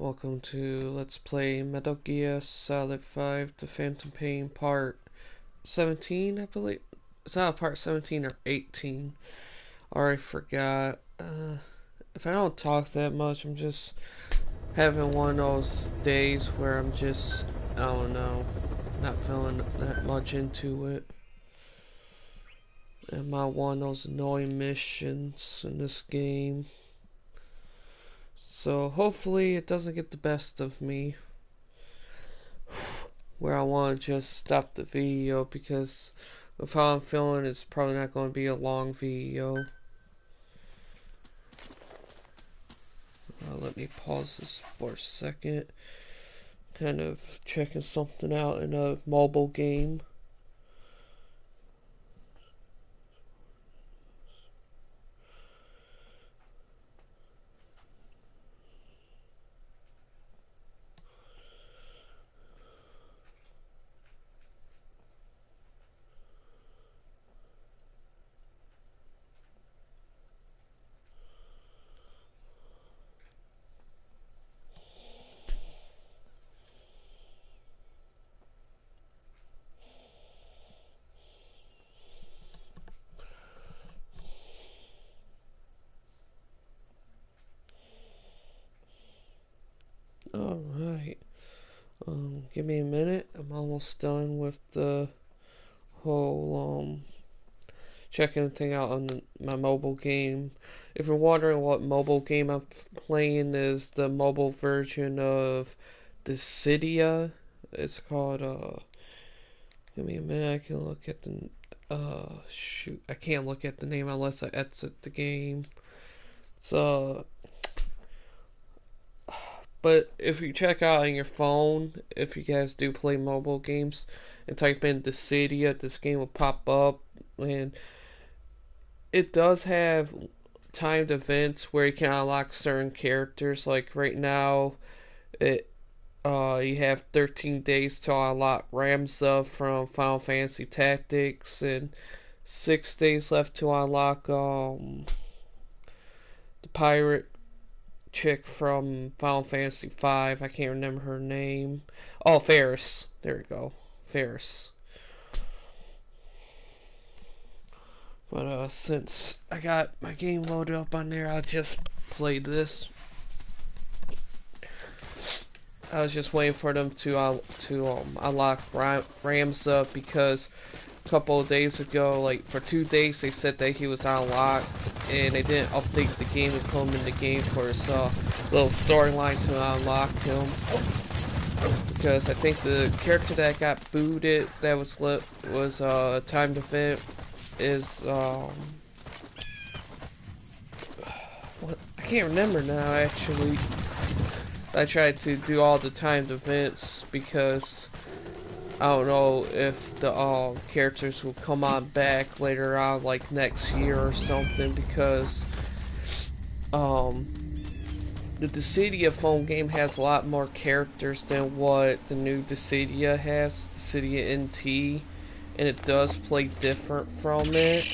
Welcome to Let's Play Metal Gear Solid 5 The Phantom Pain Part 17, I believe. It's not part 17 or 18. Already forgot. If I don't talk that much, I'm just having one of those days where I'm just, I don't know, not feeling that much into it. Am I one of those annoying missions in this game? So hopefully it doesn't get the best of me, where I want to just stop the video, because with how I'm feeling, it's probably not going to be a long video. Let me pause this for a second. Kind of checking something out in a mobile game. Alright. Give me a minute. I'm almost done with the whole, checking the thing out on my mobile game. If you're wondering what mobile game I'm playing, is the mobile version of Dissidia. It's called, give me a minute, I can look at the, shoot, I can't look at the name unless I exit the game. So, but if you check out on your phone, if you guys do play mobile games, and type in Dissidia, this game will pop up, and it does have timed events where you can unlock certain characters. Like right now, you have 13 days to unlock Ramza from Final Fantasy Tactics, and 6 days left to unlock the pirate chick from Final Fantasy 5. I can't remember her name. Oh, Ferris. There we go. Ferris. But since I got my game loaded up on there, I'll just play this. I was just waiting for them to unlock Ramza, because a couple of days ago, like for 2 days, they said that he was unlocked, and they didn't update the game and put him in the game for his little storyline to unlock him. Because I think the character that got booted, that was lit, was a timed event, is what, I can't remember now actually. I tried to do all the timed events because I don't know if the characters will come on back later on, like next year or something, because the Dissidia phone game has a lot more characters than what the new Dissidia has, Dissidia NT, and it does play different from it.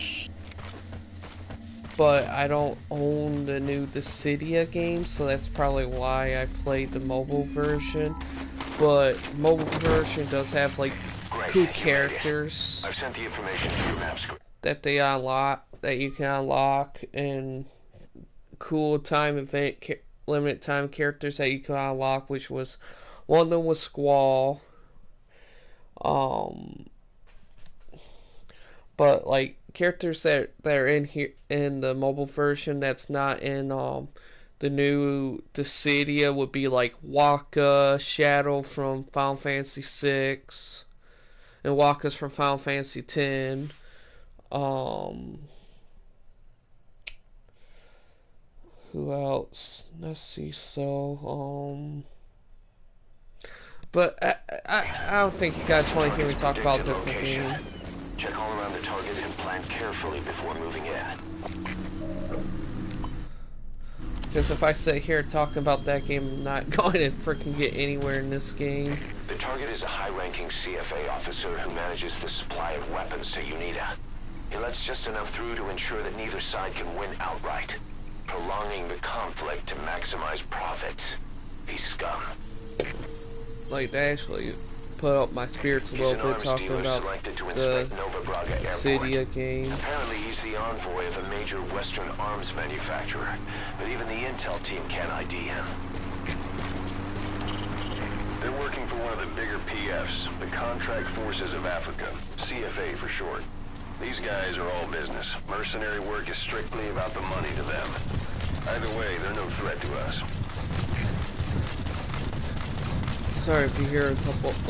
But I don't own the new Dissidia game, so that's probably why I played the mobile version. But mobile version does have like cool characters. I've sent the information to your map screen That they unlock, that you can unlock, and cool time event, limited time characters that you can unlock, which was, one of them was Squall. But like characters that are in here in the mobile version that's not in the new Dissidia would be like Waka, Shadow from Final Fantasy 6, and Waka's from Final Fantasy 10. Who else? Let's see. But I don't think you guys want to hear me talk about a different game. Check all around the target and plan carefully before moving in. Because if I sit here talking about that game, I'm not going to freaking get anywhere in this game. The target is a high-ranking CFA officer who manages the supply of weapons to UNITA. He lets just enough through to ensure that neither side can win outright, prolonging the conflict to maximize profits. He's scum. Like, they actually put up my spirits a He's little an bit arms talking dealer about selected to the inspect Nova Braga city Airport. again. Apparently he's the envoy of a major Western arms manufacturer, but even the intel team can't ID him. They're working for one of the bigger PFs, the Contract Forces of Africa, CFA for short. These guys are all business. Mercenary work is strictly about the money to them. Either way, they're no threat to us. Sorry if you hear a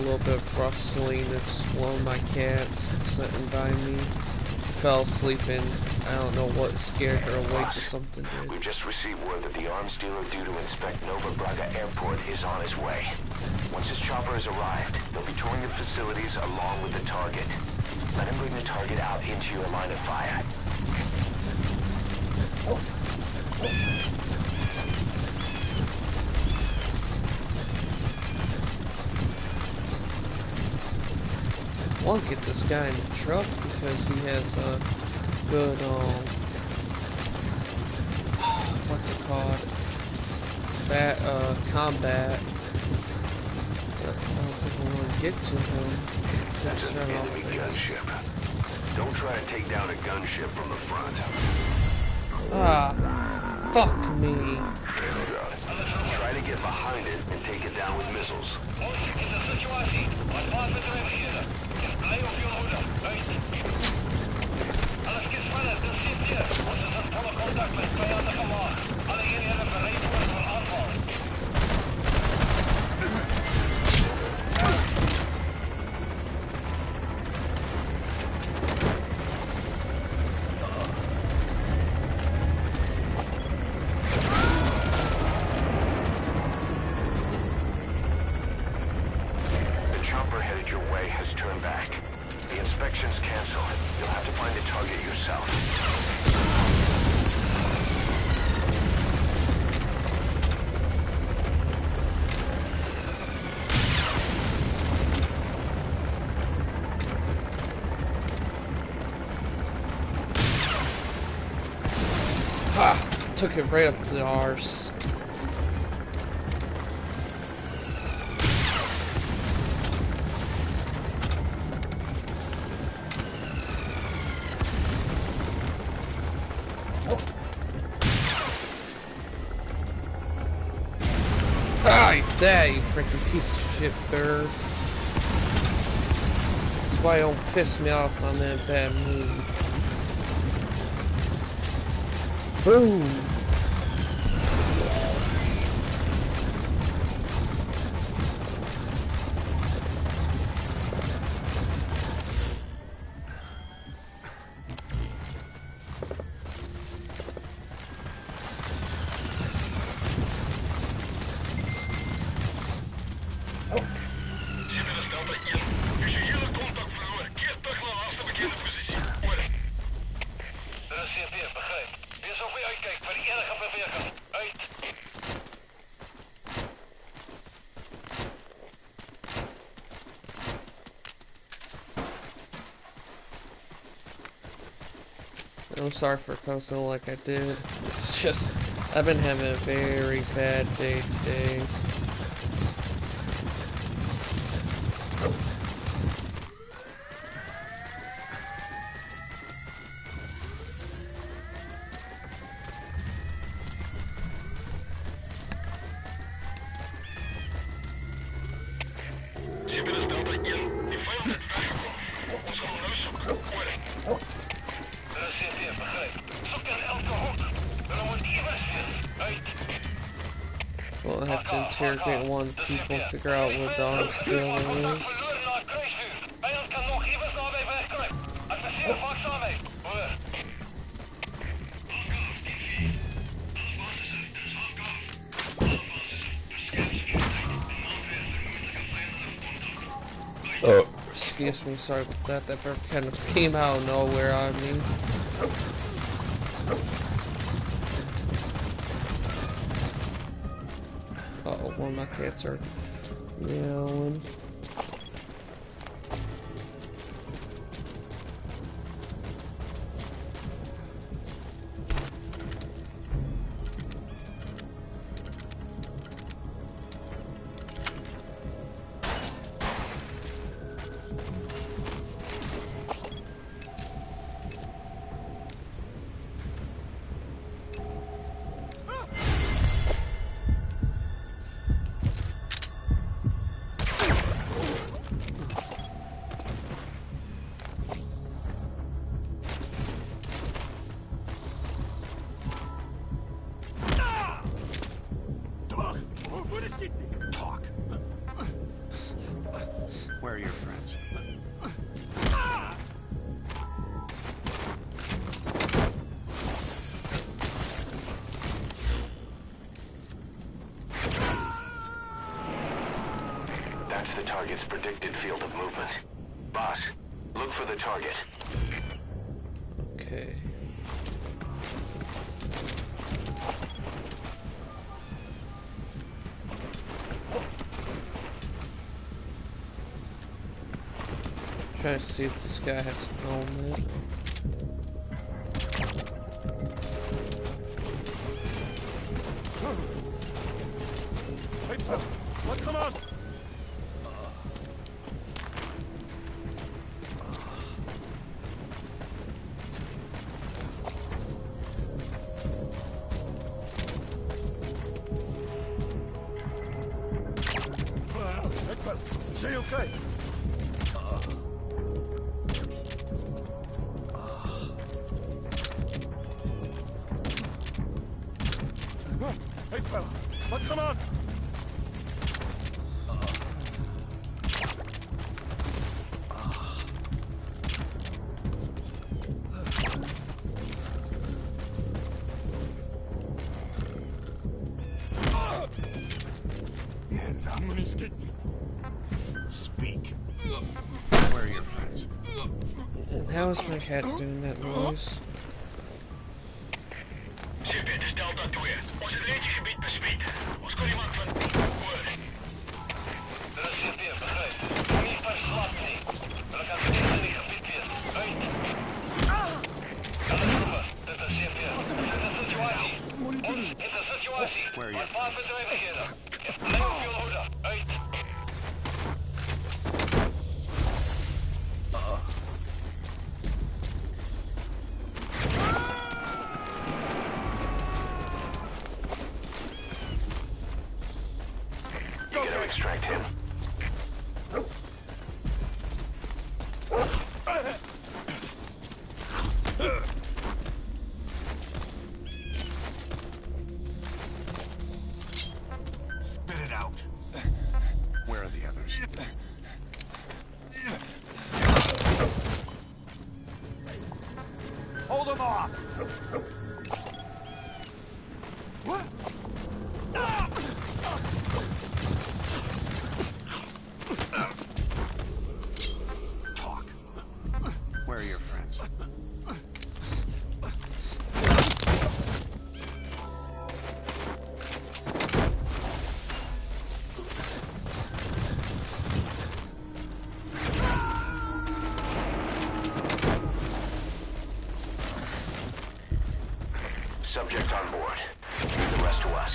little bit of rustling. It's one of my cats sitting by me. She fell asleep and I don't know what scared her awake or something did. We've just received word that the arms dealer due to inspect Nova Braga Airport is on his way. Once his chopper has arrived, they'll be touring the facilities along with the target. Let him bring the target out into your line of fire. I want to get this guy in the truck because he has a good, what's it called? Combat. But I don't think I want to get to him. That's Just an turn off enemy this. gunship. Don't try to take down a gunship from the front. Ah, fuck me. Try to get behind it and take it down with missiles. The chopper headed your way has turned back. The inspection's canceled. You'll have to find the target yourself. Ha! Took it right up the arse. Ah, that you freaking piece of shit bird. That's why it don't piss me off when I'm in a bad mood. Boom! I'm sorry for cussing like I did. It's just, I've been having a very bad day today. We'll have to interrogate one of the people, figure out what the arms dealer is. Oh, excuse me, sorry about that. That bird kind of came out of nowhere on me. Uh-oh, one of my cats are meowing. Talk. Where are your friends? That's the target's predicted field of movement. Boss, look for the target. Okay. Try to see if this guy has a helmet. What? Come on! Stay okay. Hey, fella. What? Come on! Hands up. Speak. Where are your friends? And how is my cat doing that noise? CP, het is Delta 2. Ons het leedje gebied besmeed. Ons kon iemand van hoor. Dat is CP, begrijp. Niet verslapt nie. Hulle kan steeds in die gebied wees. Uit. Hulle proeven. Dit is CP. Dit is een situatie. Ons het een situatie. Wat vaartbedrijvighede. Blijf op je hoede. Uit. Extract him. Spit it out. Where are the others? Hold him off! What? Talk. Where are your friends? Subject on board. Leave the rest to us.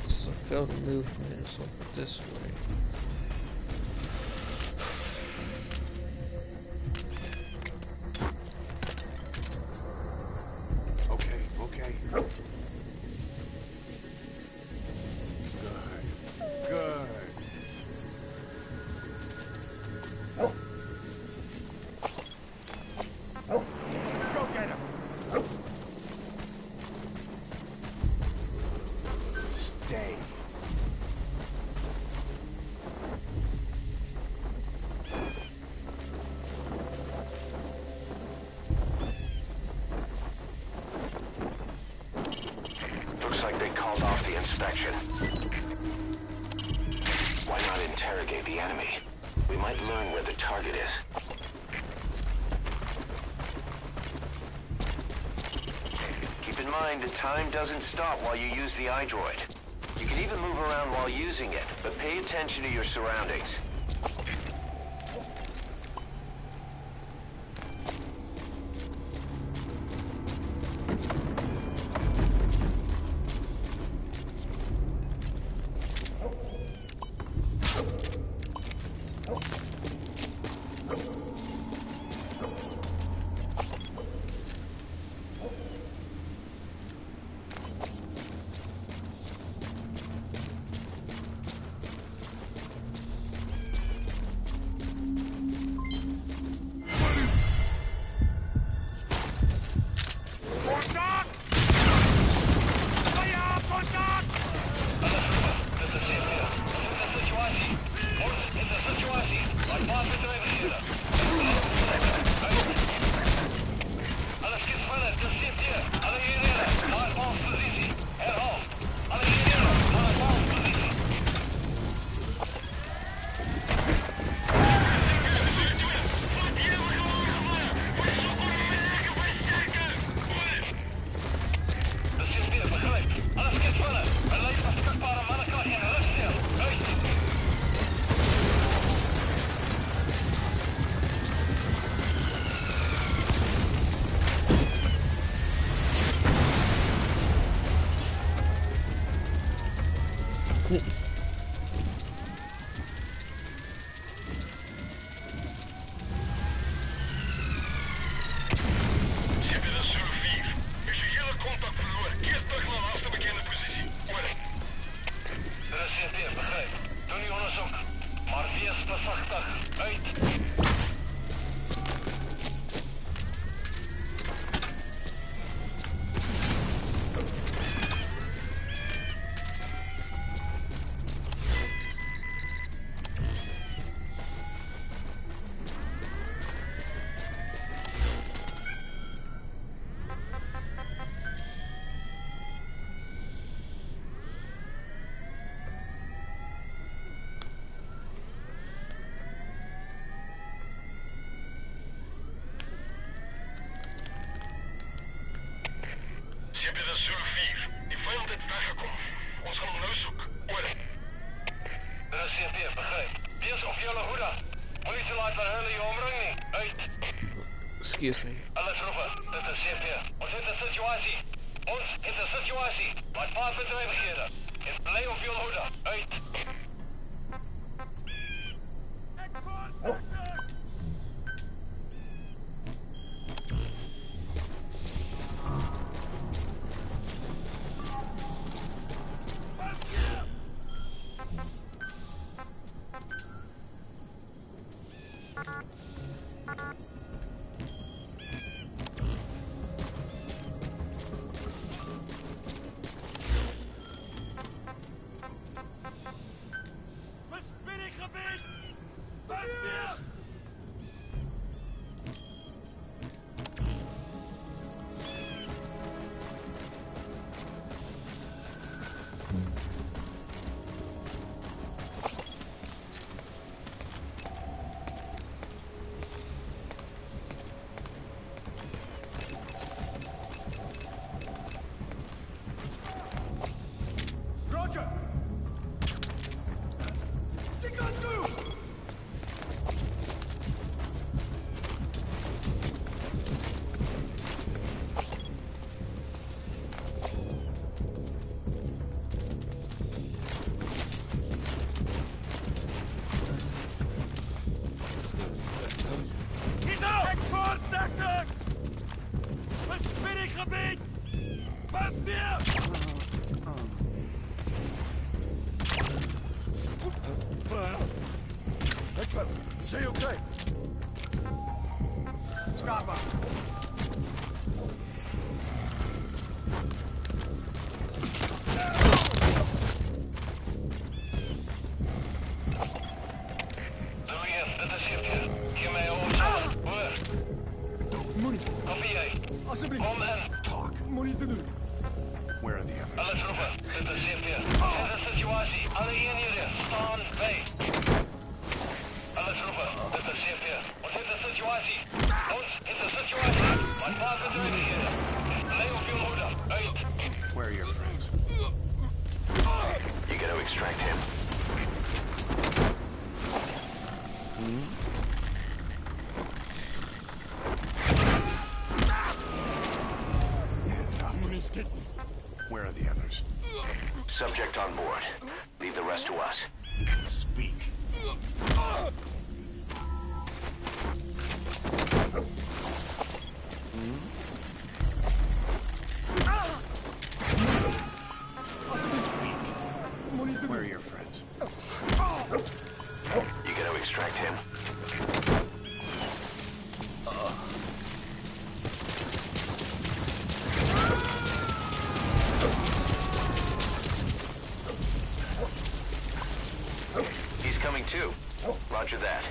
So field movement is over this way. Okay, okay. Good. Good. Go get him! Stay. Looks like they called off the inspection. Why not interrogate the enemy? We might learn where the target is. Keep in mind, the time doesn't stop while you use the iDroid. You can even move around while using it, but pay attention to your surroundings. Eerste vagtig. Uit. Ze hebben de Zulu 4. Die vijand heeft weggekomen. Ons gaan hem nou zoeken. Oor. Dat is CP, begrijp. Wees op jullie hoede. Politie laat verhullen je omringing. Uit. Excuse me. Alles roepen. Dit is CP. Ons heeft een situatie. Ons heeft een situatie. Laat vaartbedrijvigheden. En blij op jullie hoede. Uit. Roger! Stick on through! He's out! Export tactic! Verspinning gebied! Papier! Stay okay. Scarborough. Louis, dit is CP. Geef mij een oorzaak. Hoor. Moenie, Koffie jij. alsjeblieft. Kom in. Talk. Moenie te doen. Where are the others? Alles roepen. Dit is CP. Dit is de situatie. Alle eenheden staan bij. Alles roepen. Dit is CP. Ons heeft de situatie. Ons heeft de situatie. Wat vaartbedrijvigheden. Blij op jullie hoede. Uit. Where are your friends? You gotta extract him. Hands up. Where are the others? Subject on board. Leave the rest to us. Speak. Where are your friends? You gotta extract him. He's coming too. Roger that.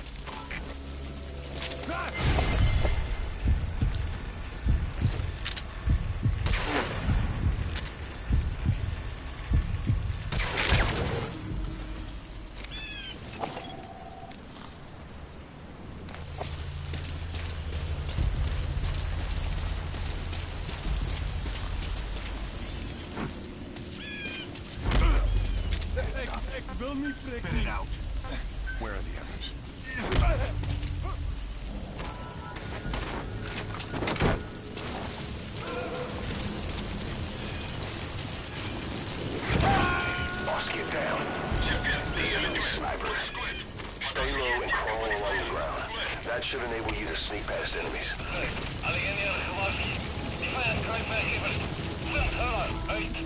Ik wil niet prikken. Spit it out. Where are the others? Boss, get down. The enemy sniper. Stay low and crawl along the ground. That should enable you to sneak past enemies. Alle eenheden gewaarschuwd. Die vijand kruipt werkgevers. Sint Huller. Uit.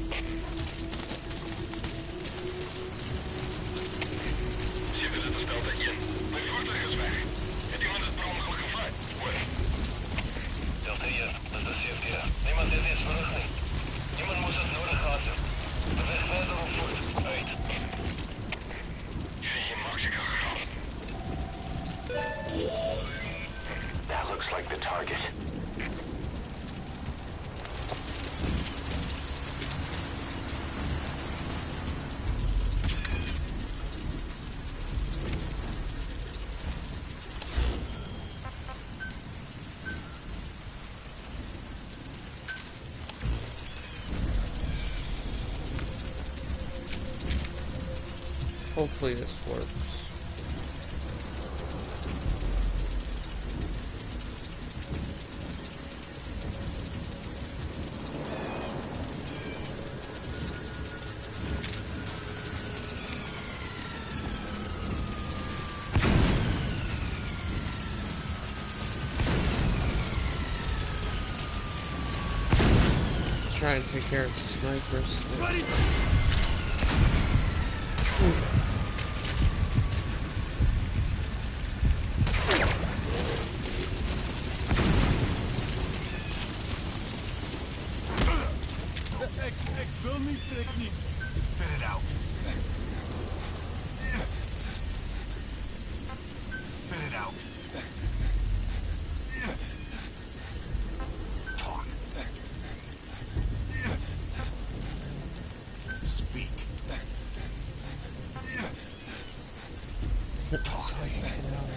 Ze willen de stelde in. Looks like the target. Hopefully this works. Try and take care of snipers. Ready? Ik wil niet, trek niet. Spit it out. Spit it out. Talk. Speak. So I can get out of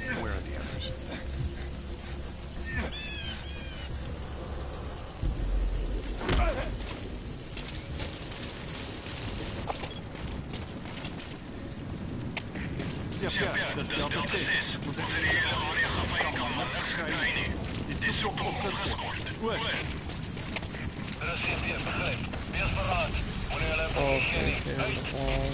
here. Where are the others? Das ist Delta 6. Unsere Area خفيكم عيني. دي سوق وفرق. رصيد بخير. بيصبرات. ولا Okay, down the wall.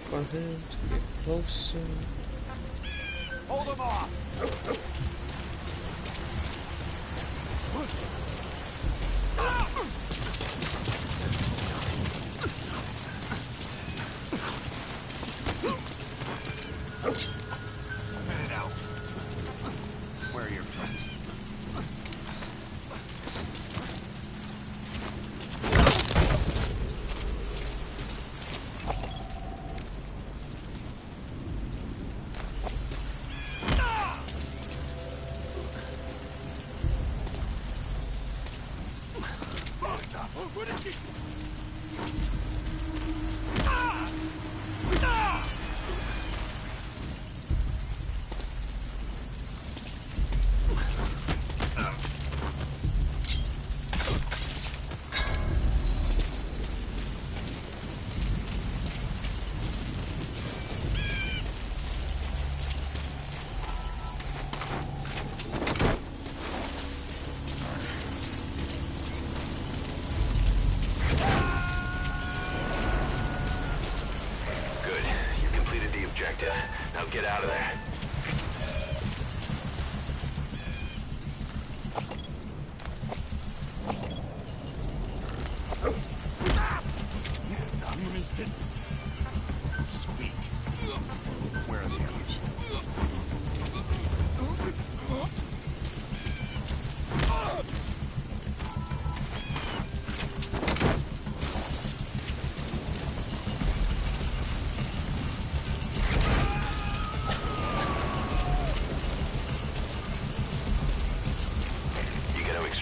For him to get closer. Hold them off! Spit it out. Where are your friends? What is he?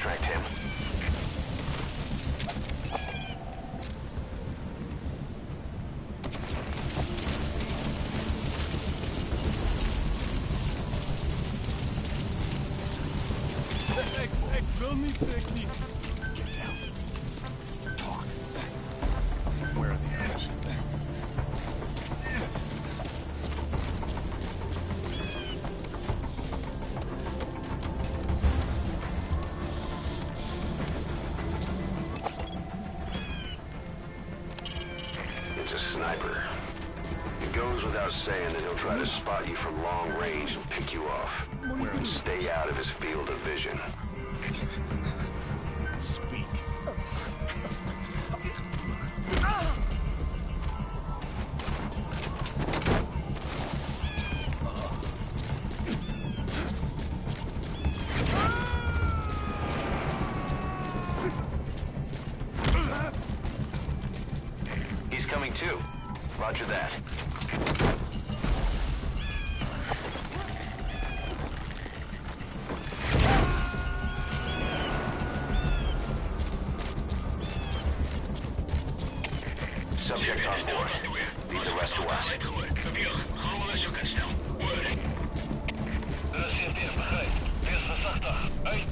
extract him. Ik wil niet, ik niet. Get down. Talk. Where are the others? It's a sniper. It goes without saying that he'll try to spot you from long range and pick you off. Stay out of his field of vision. Speak. He's coming too. Roger that. Subject on board. Leave the rest to us. CP begrijp. Wees voorzichtig. Uit.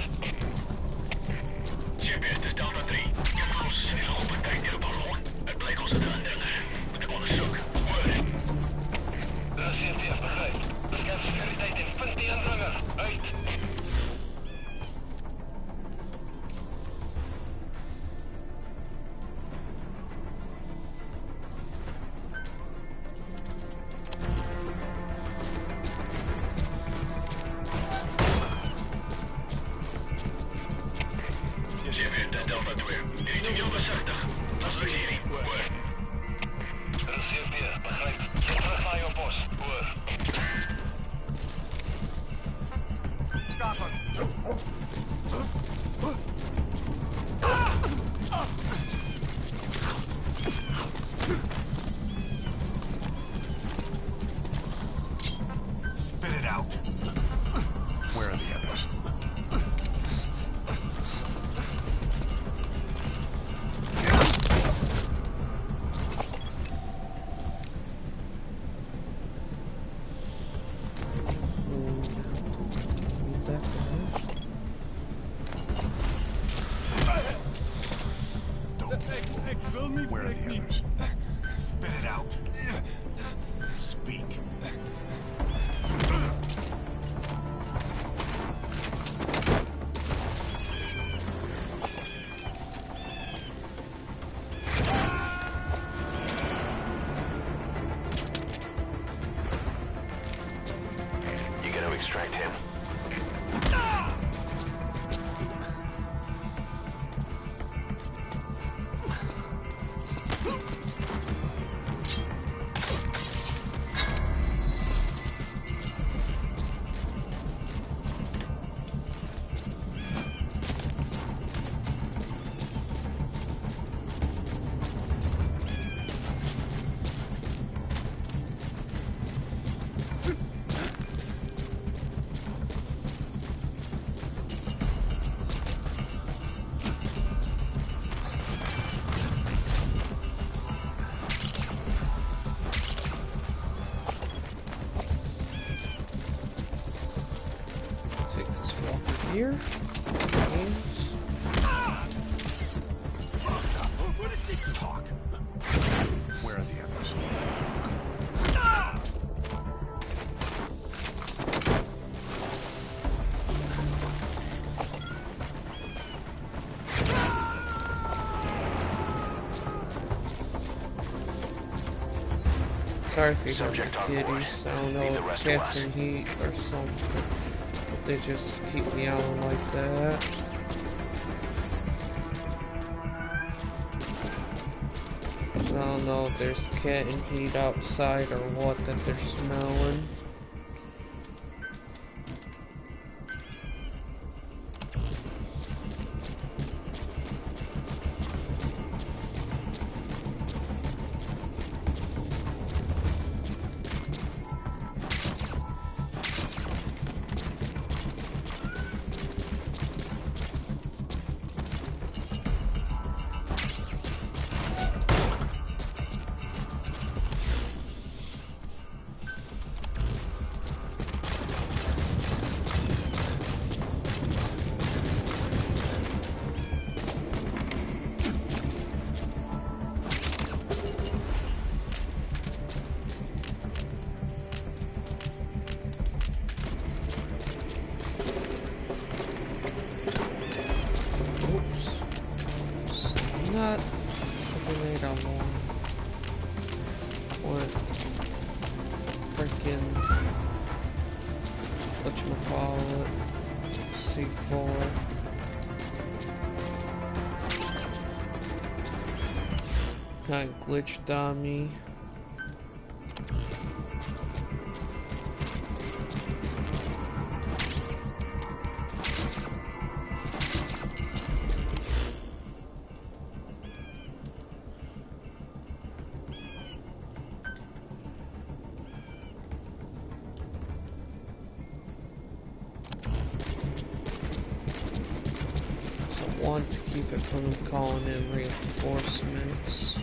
CP, het is Delta 3. Ik heb ons in de open tijd in de ballon. Het blijkt ons te renderen. Moet ik onderzoek. CP begrijp. Bescherm securiteit en vind die inbrenger. Uit. Delta 2. Jullie doen heel voorzichtig. Als we hier niet. CP begrijp. Terug naar je post. Stop him. Spit it out. Where are the others? Ik wil niet. Where are the others? Spit it out. Speak. You gotta extract him. Take this walker here. Games. What is the talk? Where are the others? Sorry if you hear Subject the on board. kitties. I don't know Leave the if rest to cats us. in heat or something. But they just keep meowing like that. So I don't know if there's cat in heat outside or what that they're smelling. not a grenade on one. What? Freaking whatchamacallit? C4. Kinda glitched on me. Want to keep it from them calling in reinforcements.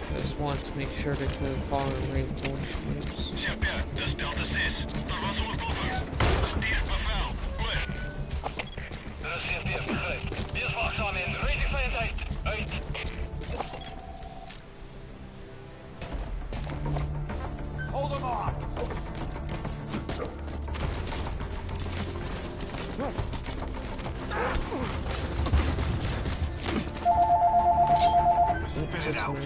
I just want to make sure they couldn't call in reinforcements. Hold them off! Spit it out.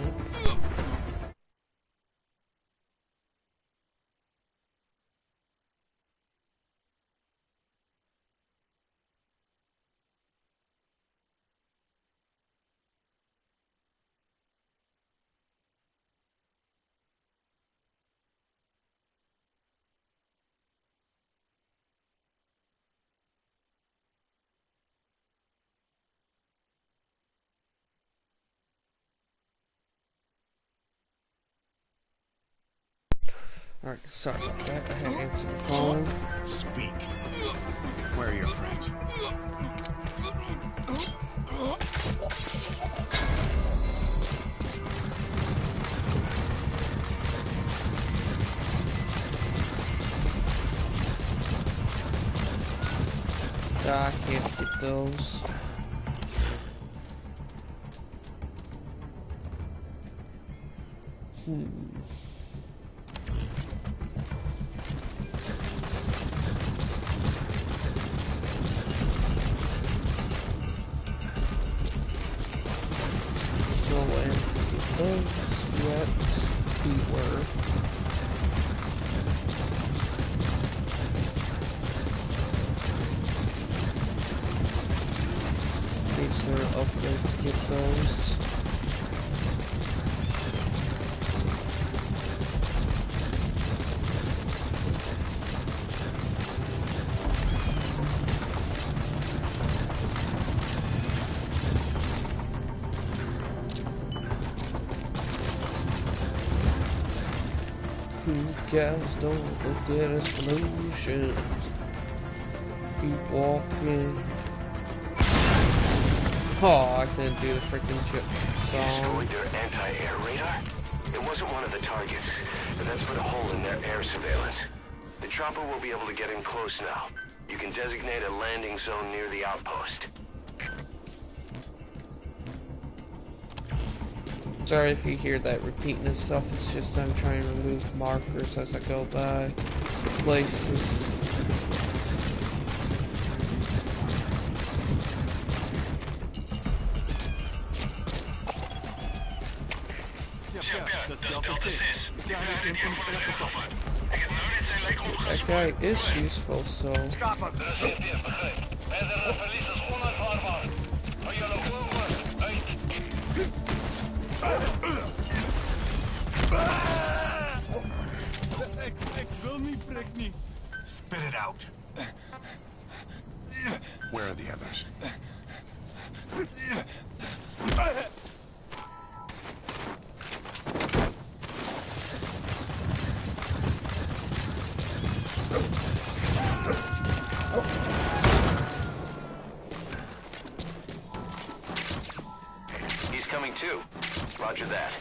Alright, sorry about that. I had to answer the phone. Speak. Where are your friends? I can't get those. Go and get those yet. We were. Needs to upgrade to get those. Guys don't look at explosions. Keep walking. Oh, I couldn't do the freaking chip song. Destroyed their anti-air radar? It wasn't one of the targets, but that's put a hole in their air surveillance. The chopper will be able to get in close now. You can designate a landing zone near the outpost. Sorry if you hear that repeating itself, it's just I'm trying to remove markers as I go by places. That guy is useful, so... Stop him! Ik wil niet, prik niet. Spit it out. Where are the others? He's coming too. Roger that.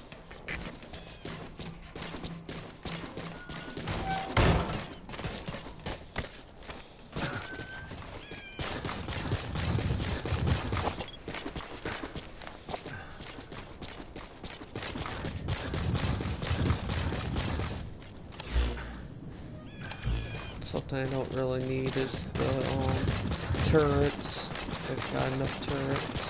thing I don't really need is the turrets. I've got enough turrets.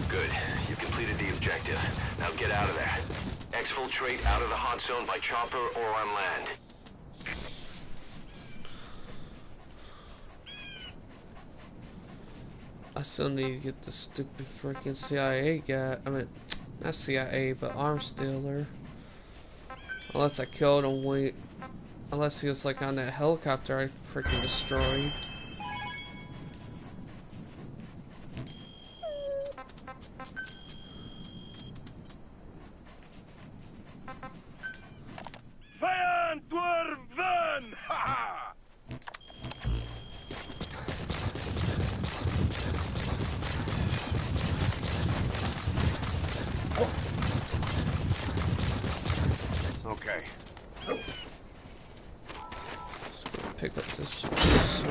Good. You completed the objective. Now get out of there. Exfiltrate out of the hot zone by chopper or on land. I still need to get the stupid freaking CIA guy. I mean, not CIA, but arms dealer. Unless I killed him, wait. Unless he was like on that helicopter I freaking destroyed. Fan Dwarven! Ha ha! Okay. Pick up this resource.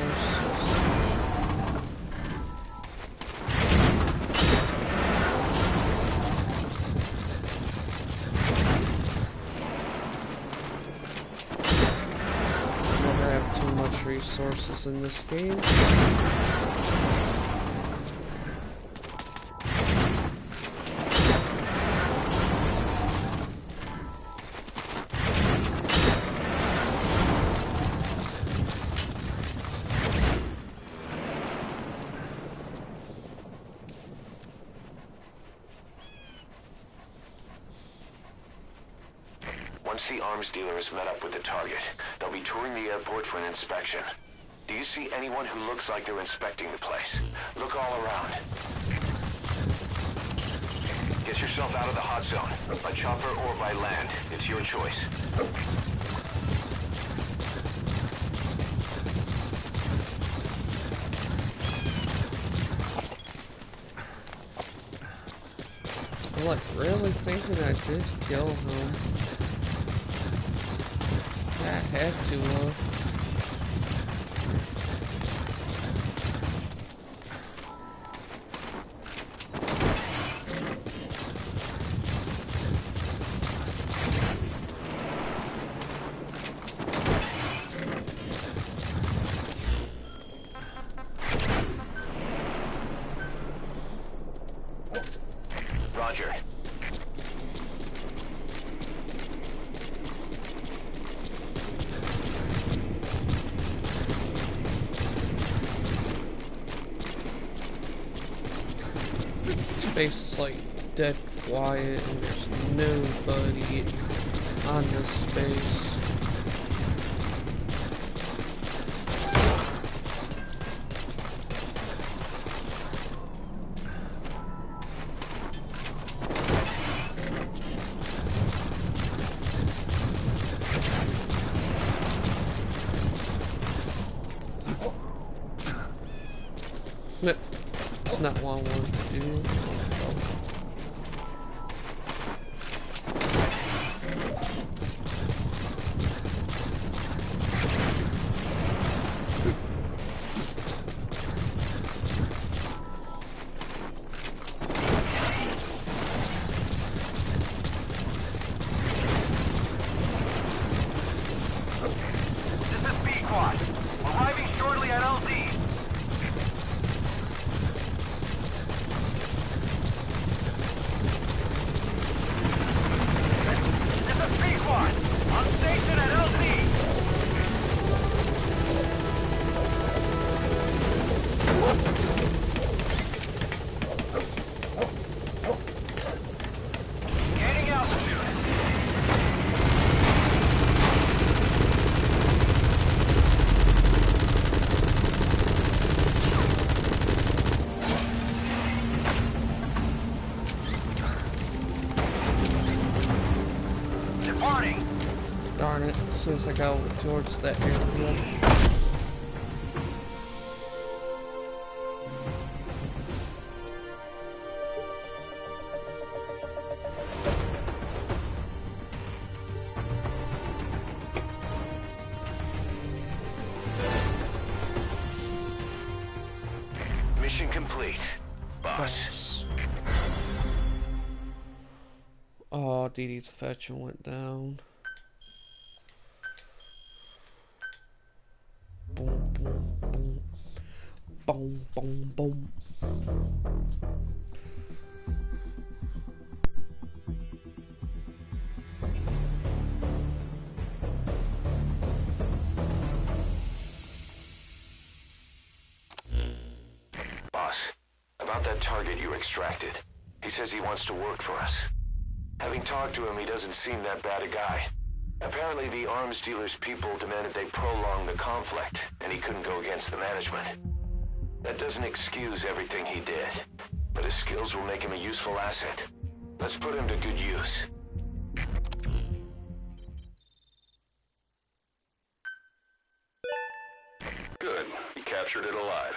Never have too much resources in this game. Once the arms dealer has met up with the target, they'll be touring the airport for an inspection. Do you see anyone who looks like they're inspecting the place? Look all around. Get yourself out of the hot zone, by chopper or by land. It's your choice. I'm like really thinking I did kill him. I had to, Roger. Space is like dead quiet and there's nobody on this space. Nope, that's not what I wanted to do. This is B-Quad. Arriving shortly at LZ. This is B-Quad. On station at LZ. Gaining altitude. Departing. Darn it, as soon as I go towards that area. complete. Boss. Oh, Dee Dee's fetching went down. Boom, boom, boom. Boom, boom, boom. Boss, about that target you extracted. He says he wants to work for us. Having talked to him, he doesn't seem that bad a guy. Apparently the arms dealer's people demanded they prolong the conflict, and he couldn't go against the management. That doesn't excuse everything he did, but his skills will make him a useful asset. Let's put him to good use. Good. He captured it alive.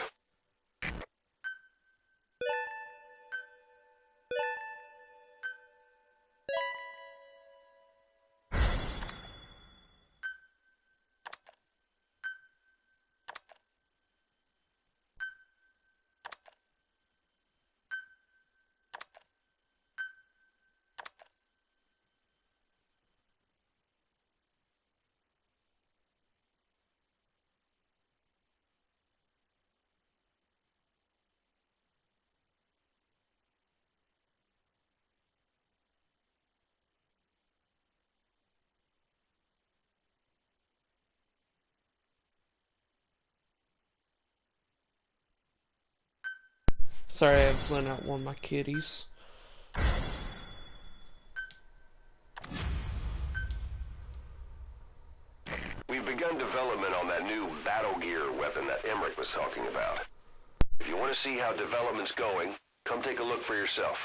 Sorry, I was letting out one of my kitties. We've begun development on that new battle gear weapon that Emmerich was talking about. If you want to see how development's going, come take a look for yourself.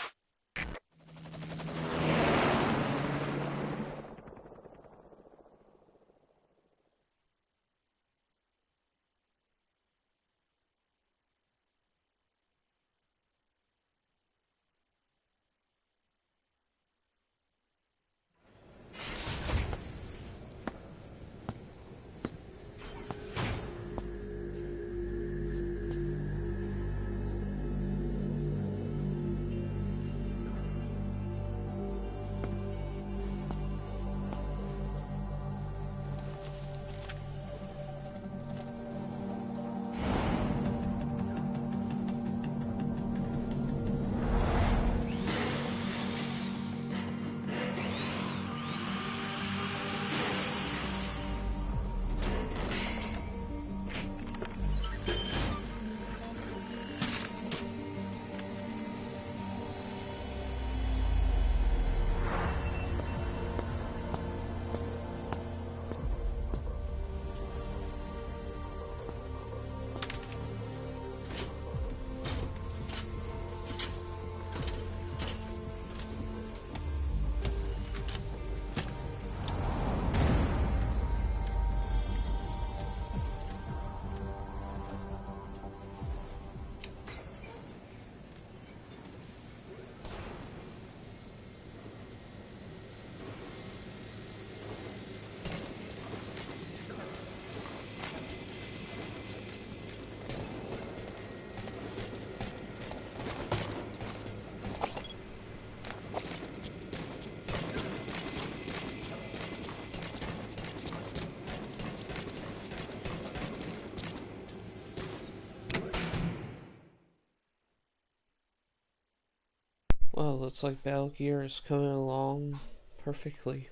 Well, looks like Battle Gear is coming along perfectly.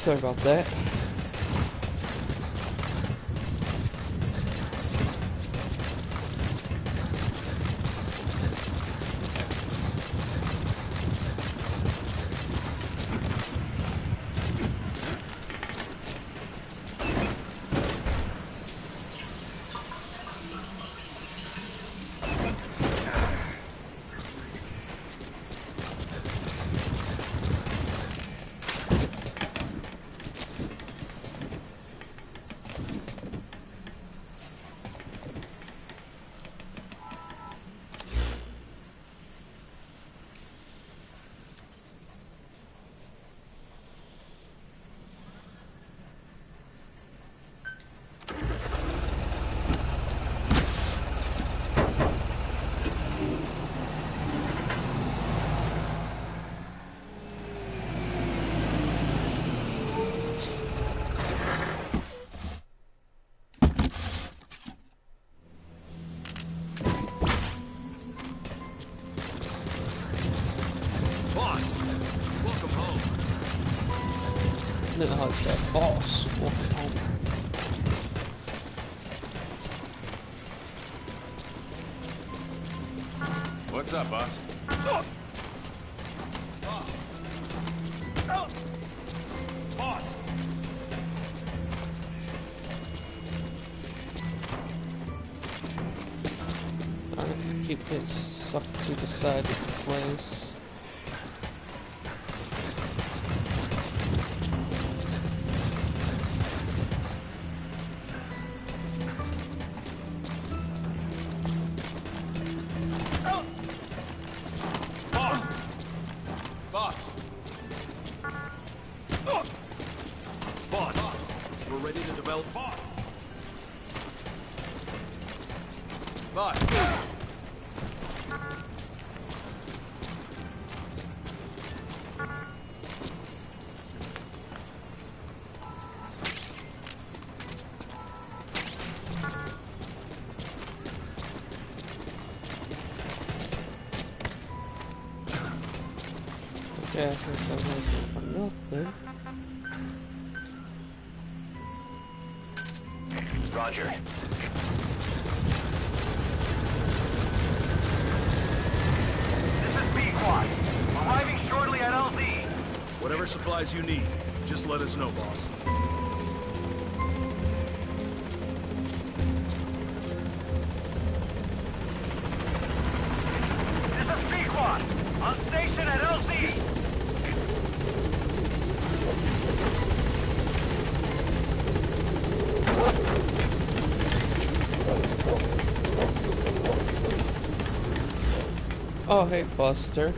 Sorry about that. Oh, it's that boss. Oh, What's up, boss? Boss! I keep getting sucked to the side of the place. Boss! Boss! We're ready to develop. Boss! Boss! Yeah, I think I'm looking for nothing. Roger. This is B-Quad. Arriving shortly at LZ. Whatever supplies you need, just let us know, boss. This is B-Quad. On station at LZ. Oh, hey, Buster.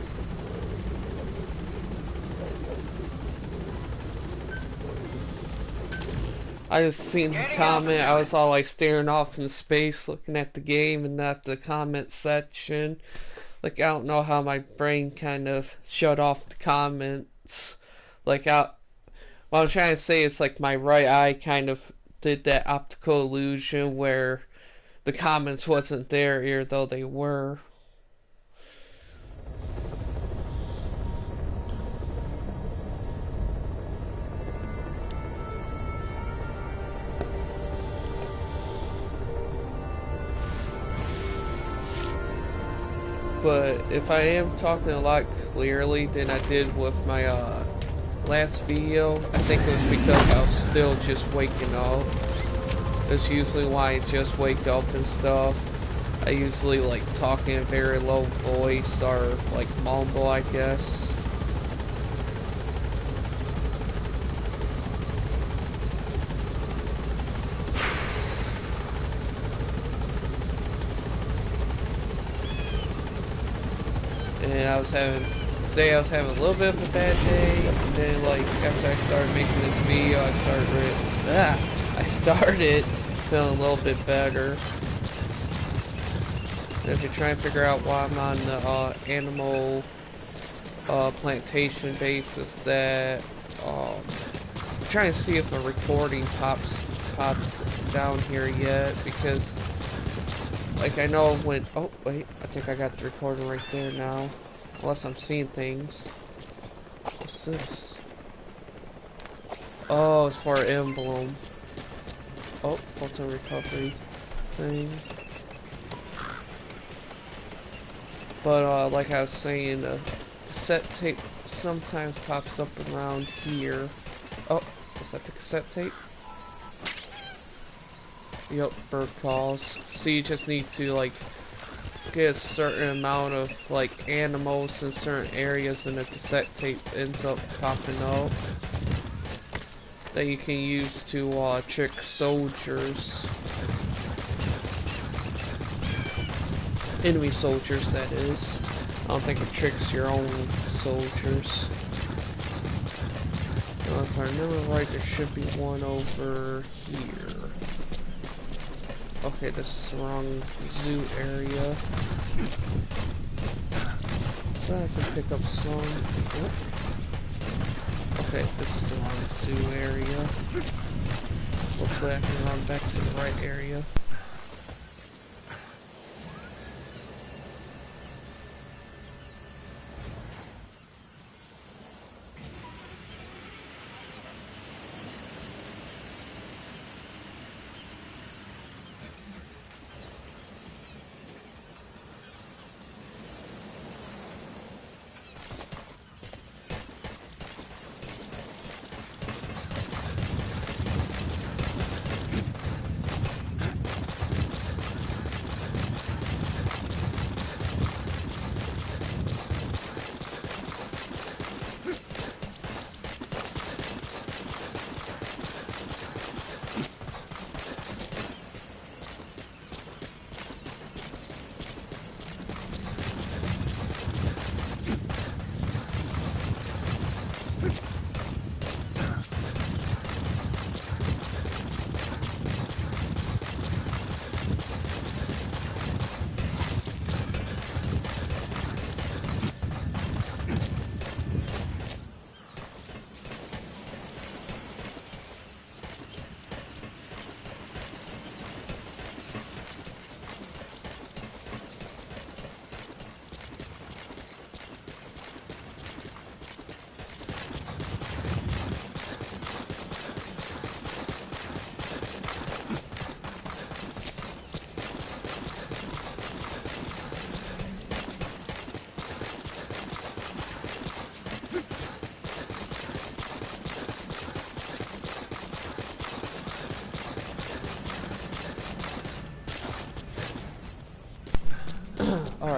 I just seen the comment. I was all like staring off in space, looking at the game and at the comment section. Like, I don't know how my brain kind of shut off the comments. Like, what I'm trying to say is like my right eye kind of did that optical illusion where the comments wasn't there, even though they were. But if I am talking a lot clearly than I did with my last video, I think it was because I was still just waking up. That's usually why I just wake up and stuff. I usually like talk in a very low voice or like mumble, I guess. And today I was having a little bit of a bad day, and then like after I started making this video, I started feeling a little bit better. And if you're trying to figure out why I'm on the animal plantation basis, that I'm trying to see if a recording popped down here yet, because like I know when oh wait, I think I got the recording right there now. Unless I'm seeing things. What's this? Oh, it's for an emblem. Oh, photo recovery thing. But like I was saying, cassette tape sometimes pops up around here. Oh, is that the cassette tape? Yep, bird calls. So you just need to like get a certain amount of like animals in certain areas, and the cassette tape ends up popping up that you can use to trick soldiers, enemy soldiers that is. I don't think it tricks your own soldiers. Now, if I remember right, there should be one over here. Okay, this is the wrong zoo area. So I can pick up some. Oh. Okay, this is the wrong zoo area. Hopefully I can run back to the right area.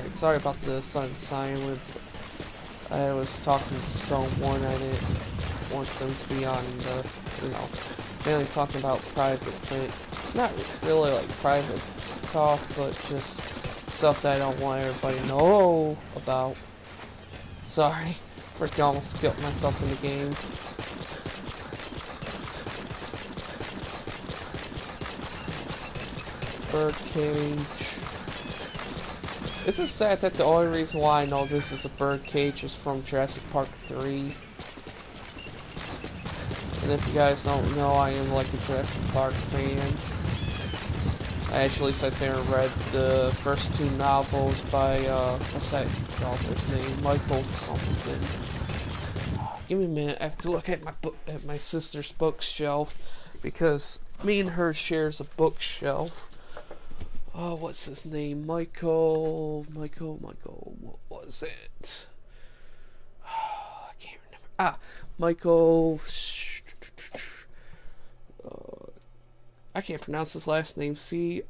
Alright, sorry about the sudden silence. I was talking to someone, I didn't want them to be on the, mainly talking about private things. Not really like private talk, but just stuff that I don't want everybody to know about. Sorry, freaking almost killed myself in the game. Birdcage. It's just sad that the only reason why I know this is a birdcage is from Jurassic Park 3. And if you guys don't know, I am like a Jurassic Park fan. I actually sat there and read the first 2 novels by, what's that author's name? Michael something. Give me a minute, I have to look at my book, at my sister's bookshelf, because me and her shares a bookshelf. Oh, what's his name? Michael, what was it? I can't remember. Ah, Michael, I can't pronounce his last name. Crichton?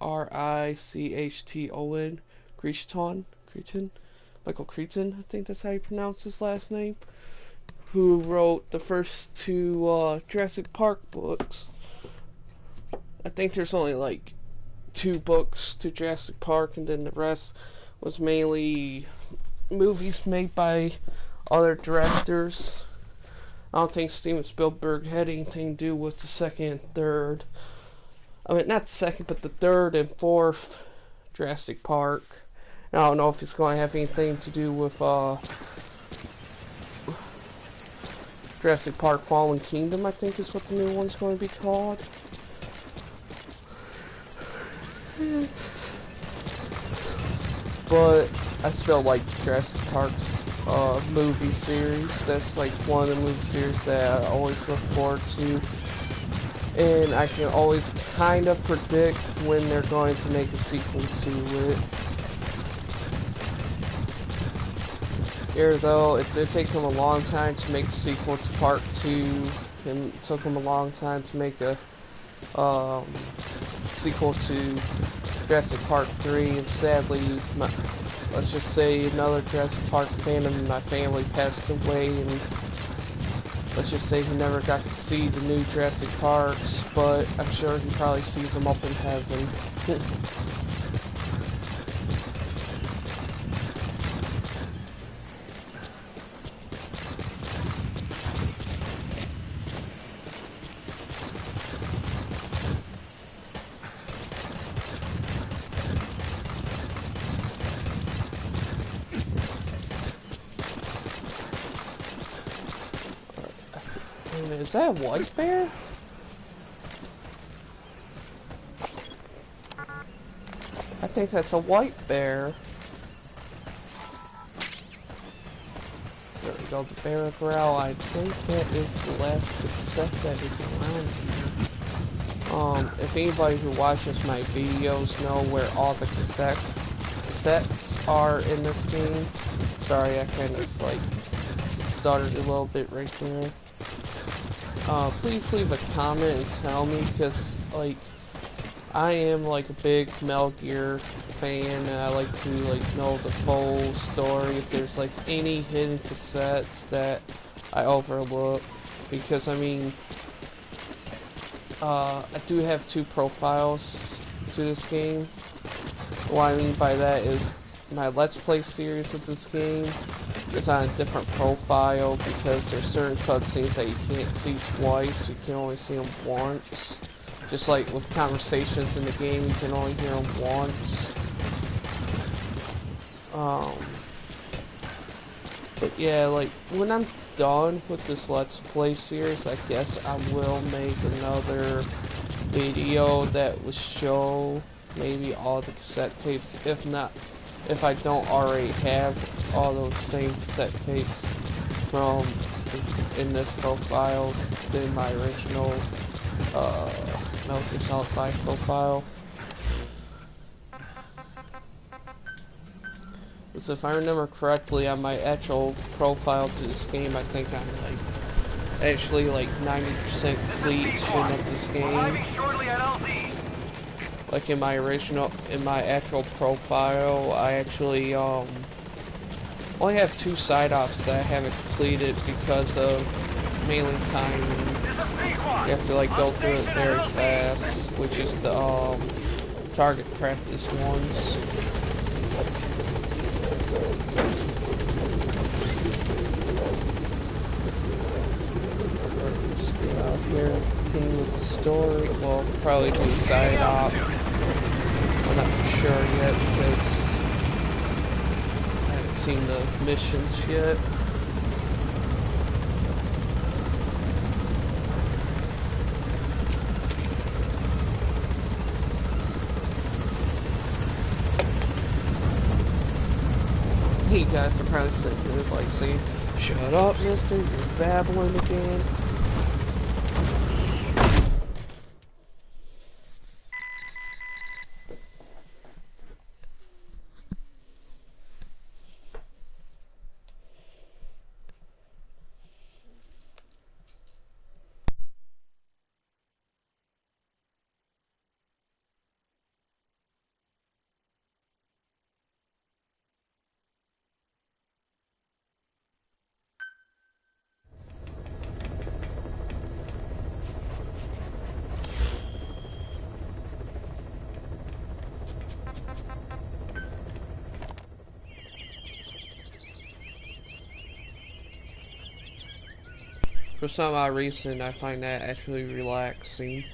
Crichton? Michael Crichton, I think that's how you pronounce his last name. Who wrote the first 2 Jurassic Park books. I think there's only like 2 books to Jurassic Park, and then the rest was mainly movies made by other directors. I don't think Steven Spielberg had anything to do with the 2nd and 3rd. I mean, not the 2nd, but the 3rd and 4th Jurassic Park. I don't know if it's going to have anything to do with Jurassic Park Fallen Kingdom, I think is what the new one's going to be called. But I still like Jurassic Park's movie series. That's like one of the movie series that I always look forward to. And I can always kind of predict when they're going to make a sequel to it. Here though, it did take them a long time to make a sequel to Part 2. And it took them a long time to make a sequel to Jurassic Park 3, and sadly, let's just say another Jurassic Park fan in my family passed away, and let's just say he never got to see the new Jurassic Parks, but I'm sure he probably sees them up in heaven. Is that a white bear? I think that's a white bear. There we go, the bear growl. I think that is the last cassette that is around here. If anybody who watches my videos know where all the cassettes are in this game. Sorry, I kind of like stuttered a little bit right there. Please leave a comment and tell me, because, like, I am, like, a big Metal Gear fan, and I like to, like, know the full story, if there's, like, any hidden cassettes that I overlook, because, I mean, I do have 2 profiles to this game. What I mean by that is my Let's Play series of this game is on a different profile, because there's certain cutscenes that you can't see twice, you can only see them once. Just like with conversations in the game, you can only hear them once. But yeah, like, when I'm done with this Let's Play series, I guess I will make another video that will show maybe all the cassette tapes, if I don't already have all those same cassette tapes from in this profile than my original Metal Gear Solid 5 profile. Because if I remember correctly, on my actual profile to this game, I think I'm like actually like 90% completion of this game. like in my actual profile, I actually only have 2 side ops that I haven't completed because of mainly timing. You have to like go through it very fast, which is the target practice ones. Let's get out here and continue with the story. Well, probably do side op. I'm not sure yet because I haven't seen the missions yet. You guys are probably sitting here like saying, "Shut up, mister, you're babbling again." For some odd reason, I find that actually relaxing.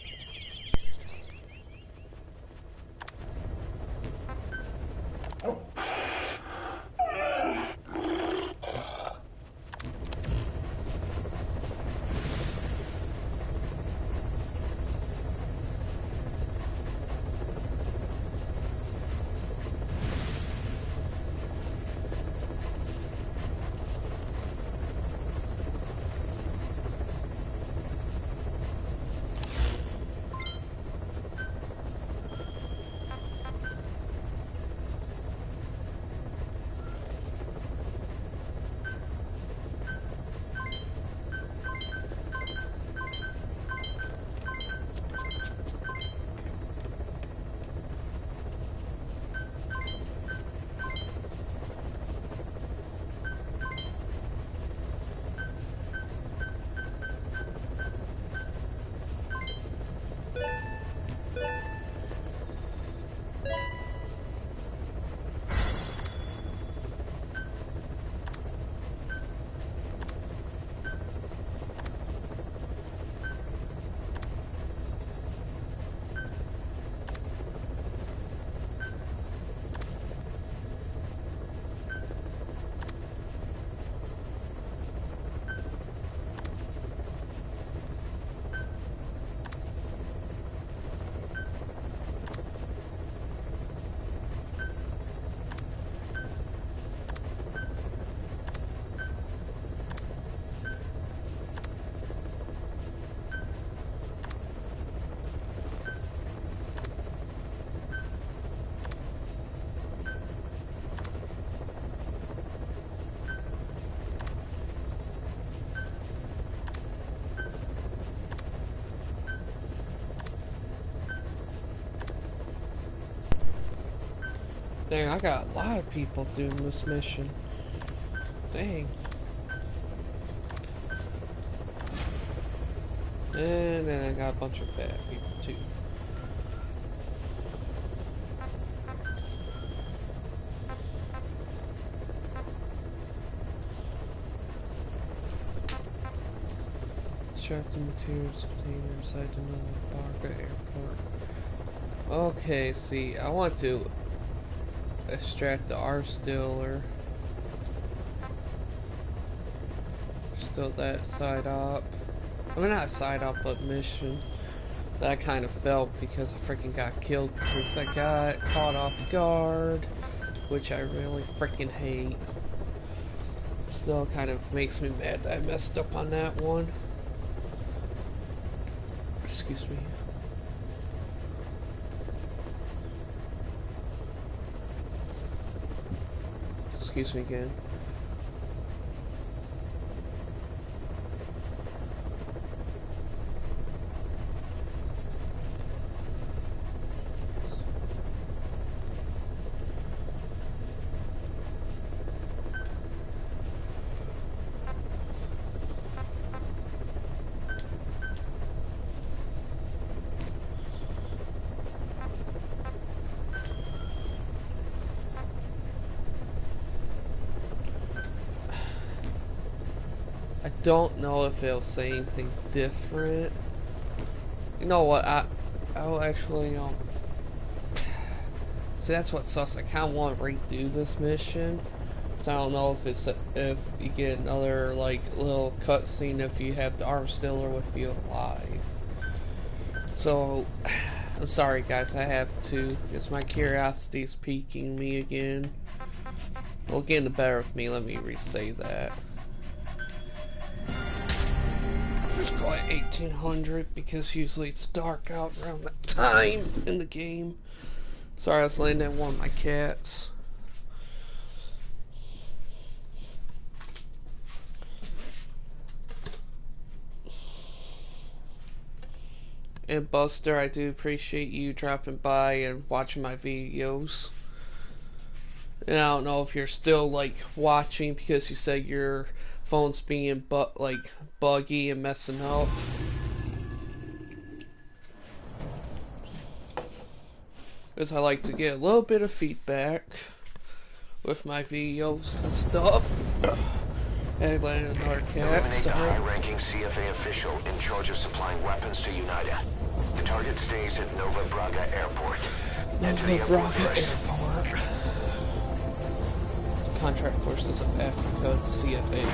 Dang, I got a lot of people doing this mission. Dang. And then I got a bunch of bad people too. Extract the materials contained inside the Barca airport. Okay, see, I want to extract the R stiller. Still that side up. I mean, not side up, but mission. That kind of failed because I freaking got killed because I got caught off guard, which I really freaking hate. Still kind of makes me mad that I messed up on that one. Excuse me. Excuse me again. I don't know if it'll say anything different. You know what? I'll actually see, that's what sucks. I kind of want to redo this mission. So I don't know if you get another like little cutscene if you have the arms dealer with you alive. So I'm sorry guys, I have to. Because my curiosity is piquing me again. Well, getting the better of me. Let me re-say that. It's quite 1800 because usually it's dark out around that time in the game. Sorry, I was laying at one of my cats. And Buster, I do appreciate you dropping by and watching my videos. And I don't know if you're still like watching because you said your phone's being like buggy and messing up. Because I like to get a little bit of feedback with my videos and stuff. And landed another cat. Eliminate the Sorry. high-ranking CFA official in charge of supplying weapons to United. The target stays at Nova Braga Airport. Head to the Nova airport Braga first. Airport. Contract Forces of Africa, CFA.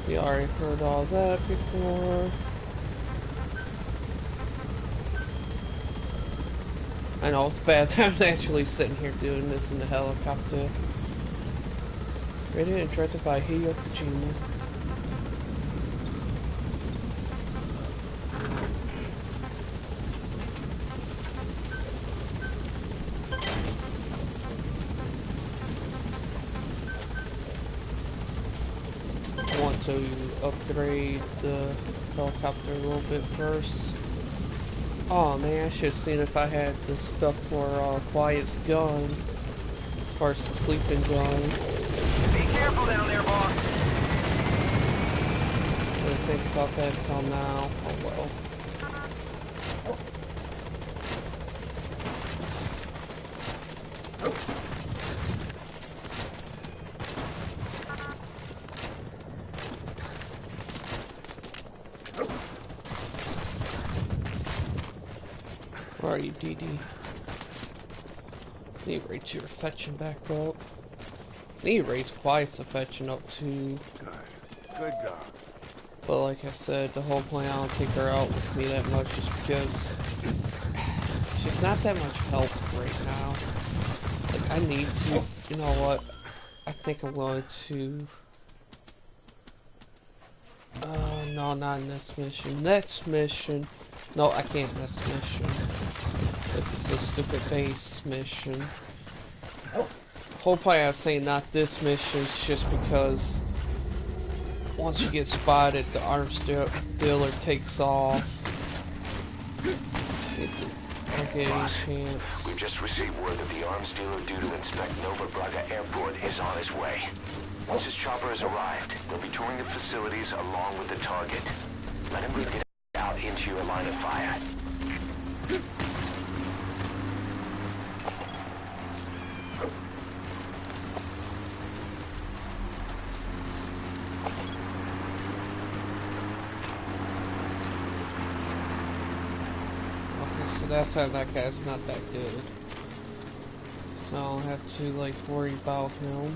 We already heard all that before. I know it's bad that I'm actually sitting here doing this in the helicopter. Rated and directed by Hideo Kojima. I want to upgrade the helicopter a little bit first. Oh man, I should have seen if I had the stuff for Quiet's gun. Of course, the sleeping gun. Be careful down there, boss. Didn't think about that until now. Oh well. Where are you, DD? Need to raise your fetching back up. Need to raise Quiet's fetching up too. Good dog. But like I said, the whole point I don't take her out with me that much is because she's not that much help right now. Like, I need to, you know what? I think I'm going to... no, not in this mission. Next mission. No, I can't in this mission. This is a stupid base mission. Whole point I was saying not this mission is just because once you get spotted, the arms dealer takes off. Don't get any chance. We've just received word that the arms dealer due to inspect Nova Braga Airport is on his way. Once his chopper has arrived, they'll be touring the facilities along with the target. Let him get out into your line of fire. Okay, so that time that guy's not that good. So I don't have to like worry about him.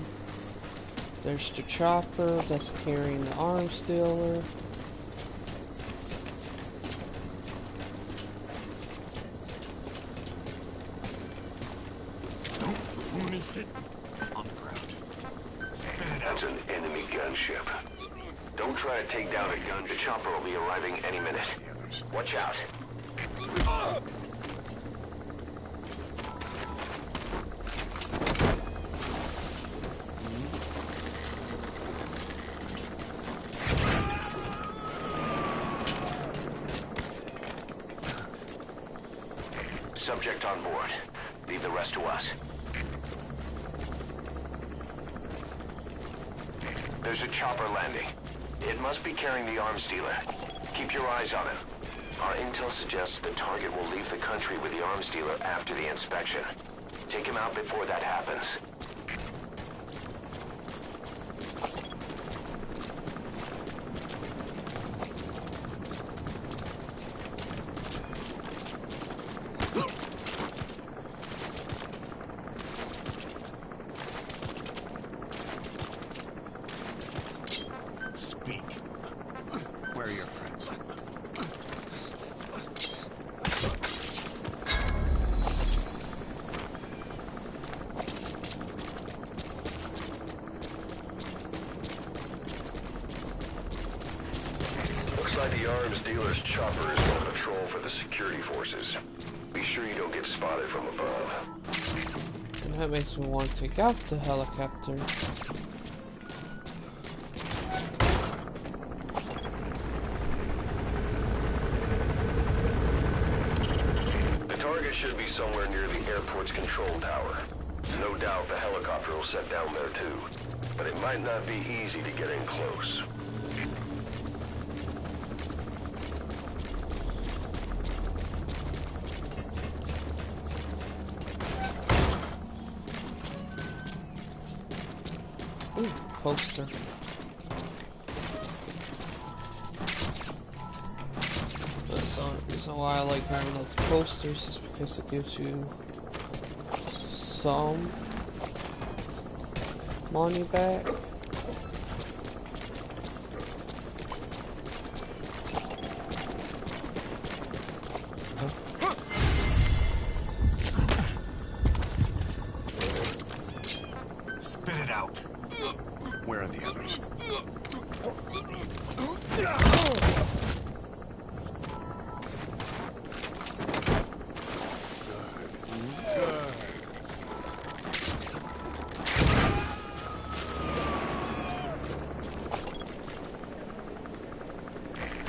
There's the chopper that's carrying the arms dealer. Who missed it? On the ground. That's an enemy gunship. Don't try to take down a gun. The chopper will be arriving any minute. Watch out. Subject on board. Leave the rest to us. There's a chopper landing. It must be carrying the arms dealer. Keep your eyes on him. Our intel suggests the target will leave the country with the arms dealer after the inspection. Take him out before that happens. Speak. Where are your friends? Looks like the arms dealer's chopper is on patrol for the security forces. Be sure you don't get spotted from above. And that makes me want to take out the helicopter. The target should be somewhere near the airport's control tower. No doubt the helicopter will set down there too, but it might not be easy to get in close. Ooh, poster. That's the only reason why I like having those posters, is because it gives you some money back. Spit it out. Where are the others? Good.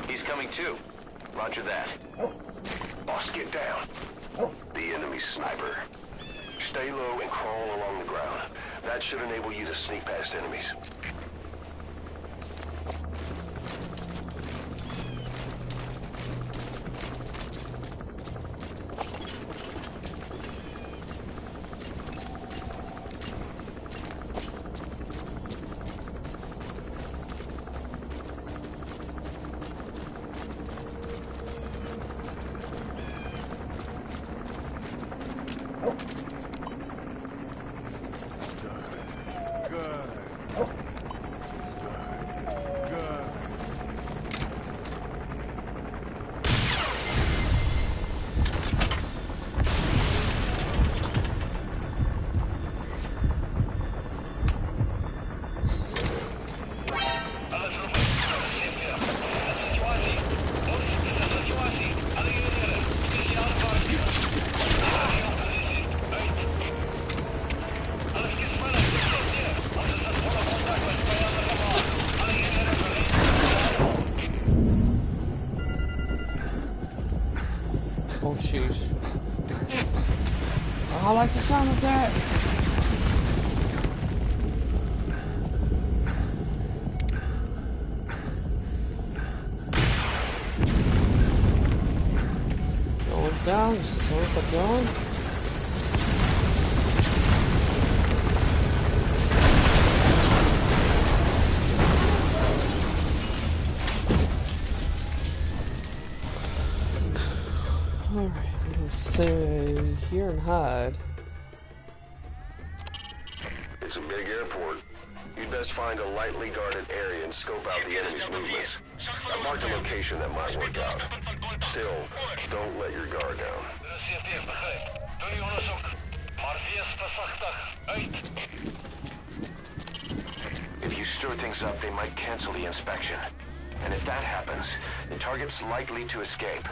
He's coming too. Roger that. Boss, get down. The enemy sniper. Stay low and crawl along the ground. That should enable you to sneak past enemies. Oh shoot. Oh, I like the sound of that. Going down, slow but down. Alright, I'm gonna stay here and hide. It's a big airport. You'd best find a lightly guarded area and scope out the enemy's movements. I marked a location that might work out. Still, don't let your guard down. If you stir things up, they might cancel the inspection. And if that happens, the target's likely to escape.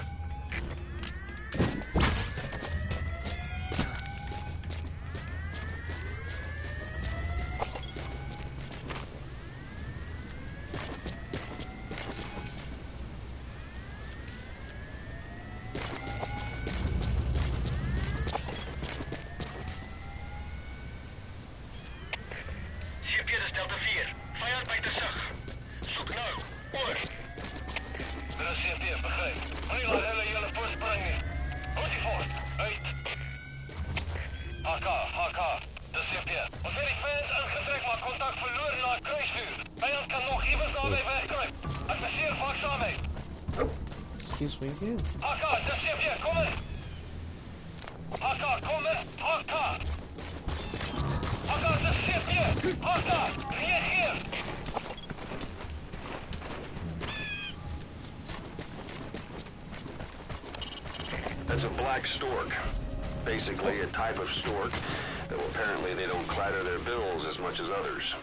Delta 4. Vijand bij de zag. Zoek nou. Oor. De CFD, begrijp. Excuse me again. Haka, das hier, wir, kommen! Haka, kommen! Haka! Haka, das hier, wir! Haka, reagier! That's a black stork. Basically a type of stork, though apparently they don't clatter their bills as much as others.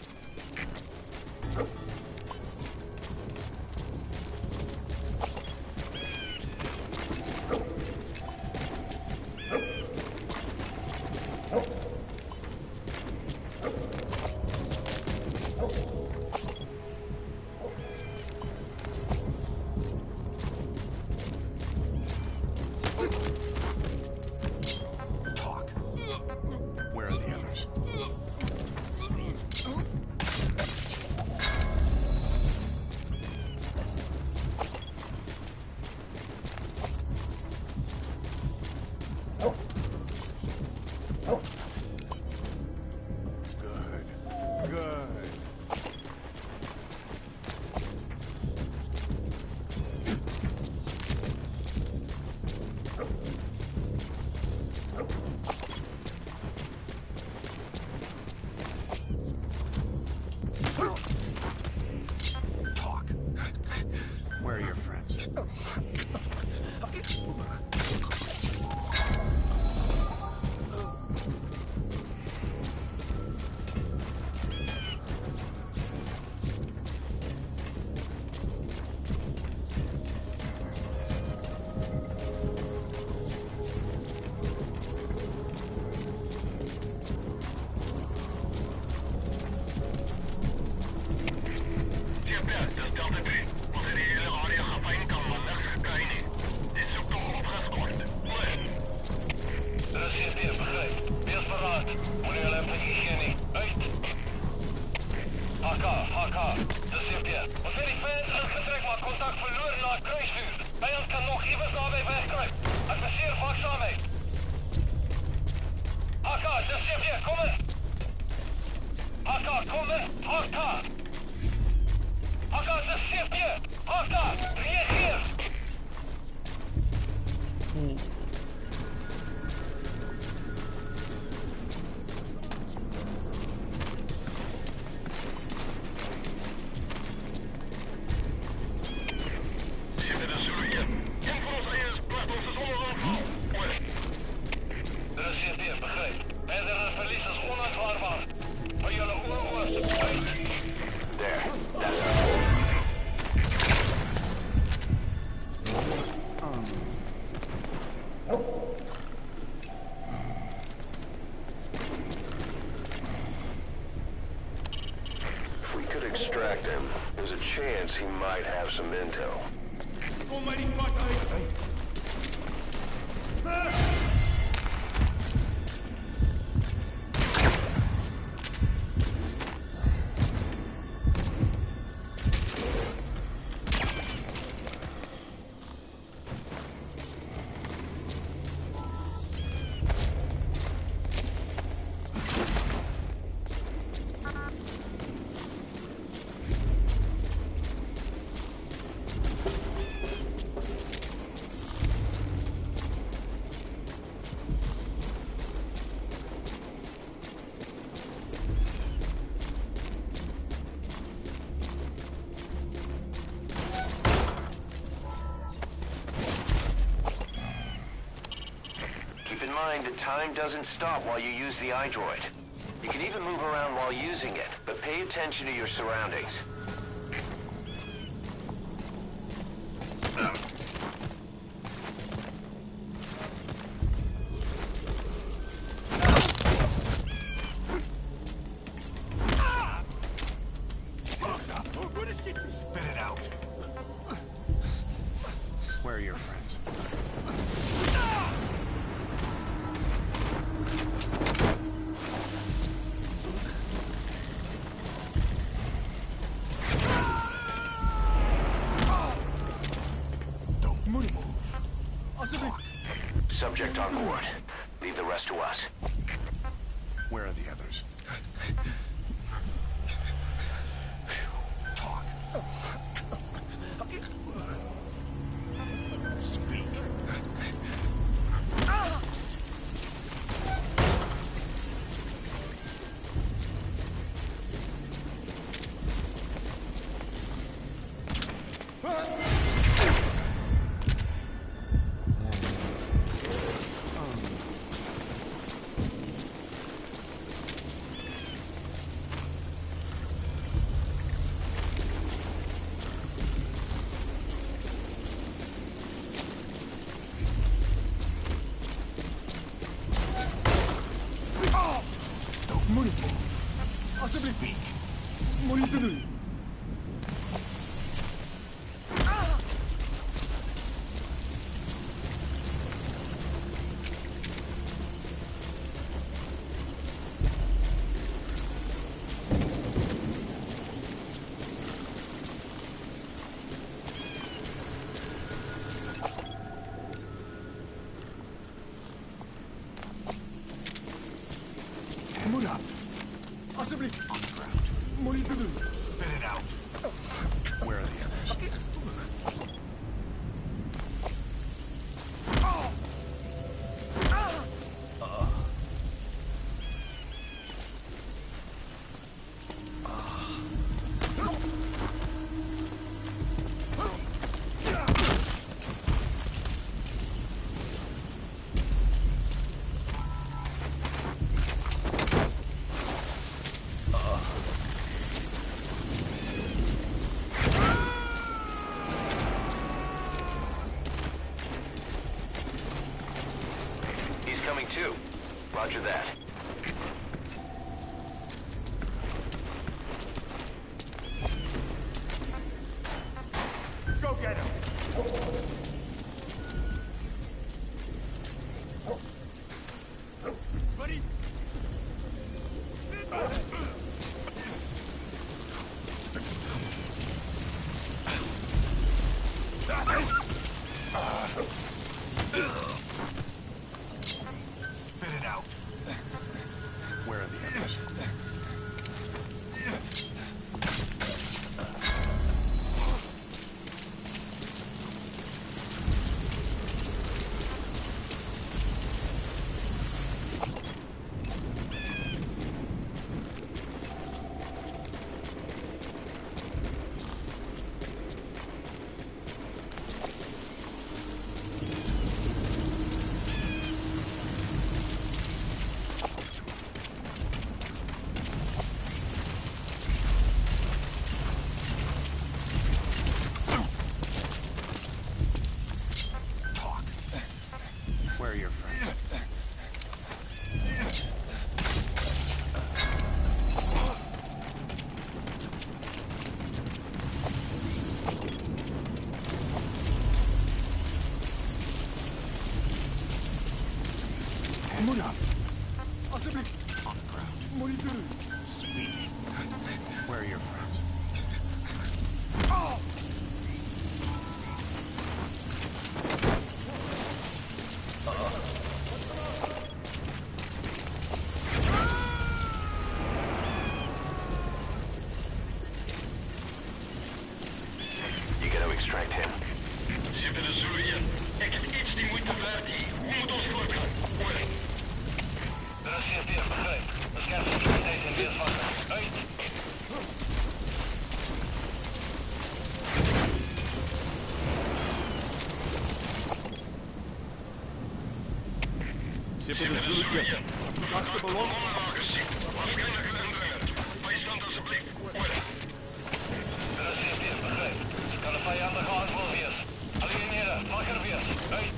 Talk. Where are the others? Good. Good. Talk. Where are your friends? TPP, das Delta 3. Onze hele area gaat pijn kan, man. Kan je niet. Dit zoekt toch opgescoord. Er is hier weer, begrijp. Wees verraad. Wanneer je hem hier niet. Uit. HK. Dat is hier. Ons zijn die fans uitgetrekt, maar contact verloren na het kruisvuur. Vijand kan nog even daarbij wegkruipen. Adviseer waakzaamheid. HK, dat is hier. Kom in. HK, kom in. HK. Haka, das ist hier! Haka, reagier! Zitten de Zulu hier. Een van ons eiers plaatst ons dus onder aanval. Er is hier weer, begrijp. Verdere verlies is onaanvaardbaar. Van jullie ogen uit. There. That's our If we could extract him, there's a chance he might have some intel. Keep in mind that time doesn't stop while you use the iDroid. You can even move around while using it, but pay attention to your surroundings. Spit it out. Where are your friends? Don't move. Subject on board. Leave the rest to us. Where are the others? Talk. Move up. Possibly on the ground. Spit it out. Where are the others? Coming too. Roger that. Go get him. Buddy. Spit it out. Where are the others? Where are your friends? Move up. Possibly on the ground. Speak. Where are your friends? You gotta extract him. Ze willen zo hier. Ik heb iets die moet te ver hier. Hoe moet ons voortgaan? Hoor. Er is CSDF, begrijp. We scherpen securiteiten in deze vakken. Uit. Ze willen zo hier. Wacht de ballon. Waarschijnlijk een indringer. Bijstand alsjeblieft. Hoor. Er is CSDF, begrijp. Kan een vijandige aanval weer. Alleen heren, mag er weer. Uit.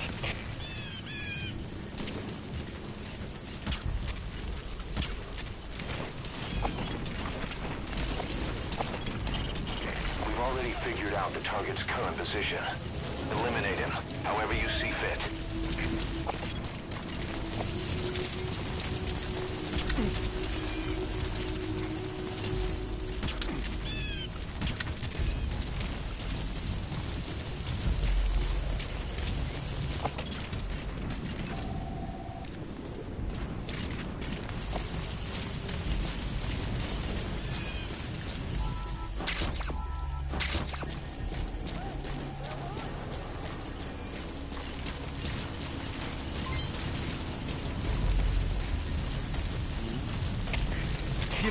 We've already figured out the target's current position. Eliminate him, however you see fit.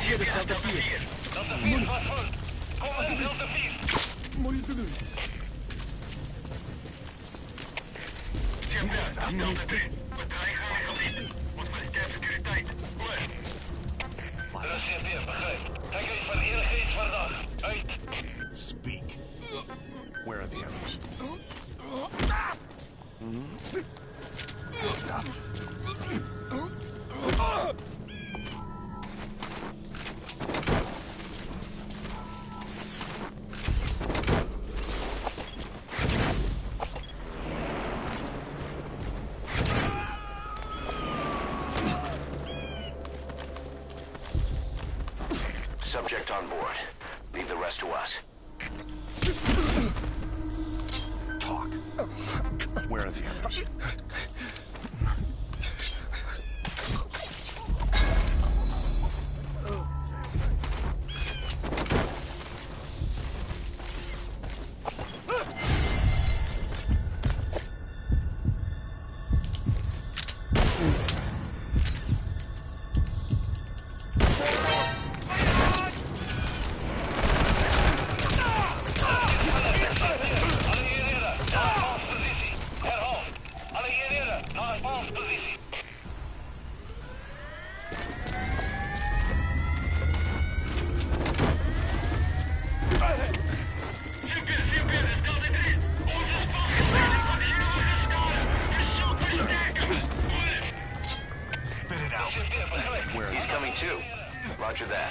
Hier is Delta 4. Delta 4 was vol. Kom in, Delta 4. Monitor. CMR, Delta 3. Bedreiging in gebied. Wat militair securiteit. Hoor. Er is CMR, begrijp. Kijk eens van eerlijkheid vandaag. Uit. Speak. Where are the others? What's up? subject on board. Leave the rest to us. Talk. Where are the others? He's coming too. Roger that.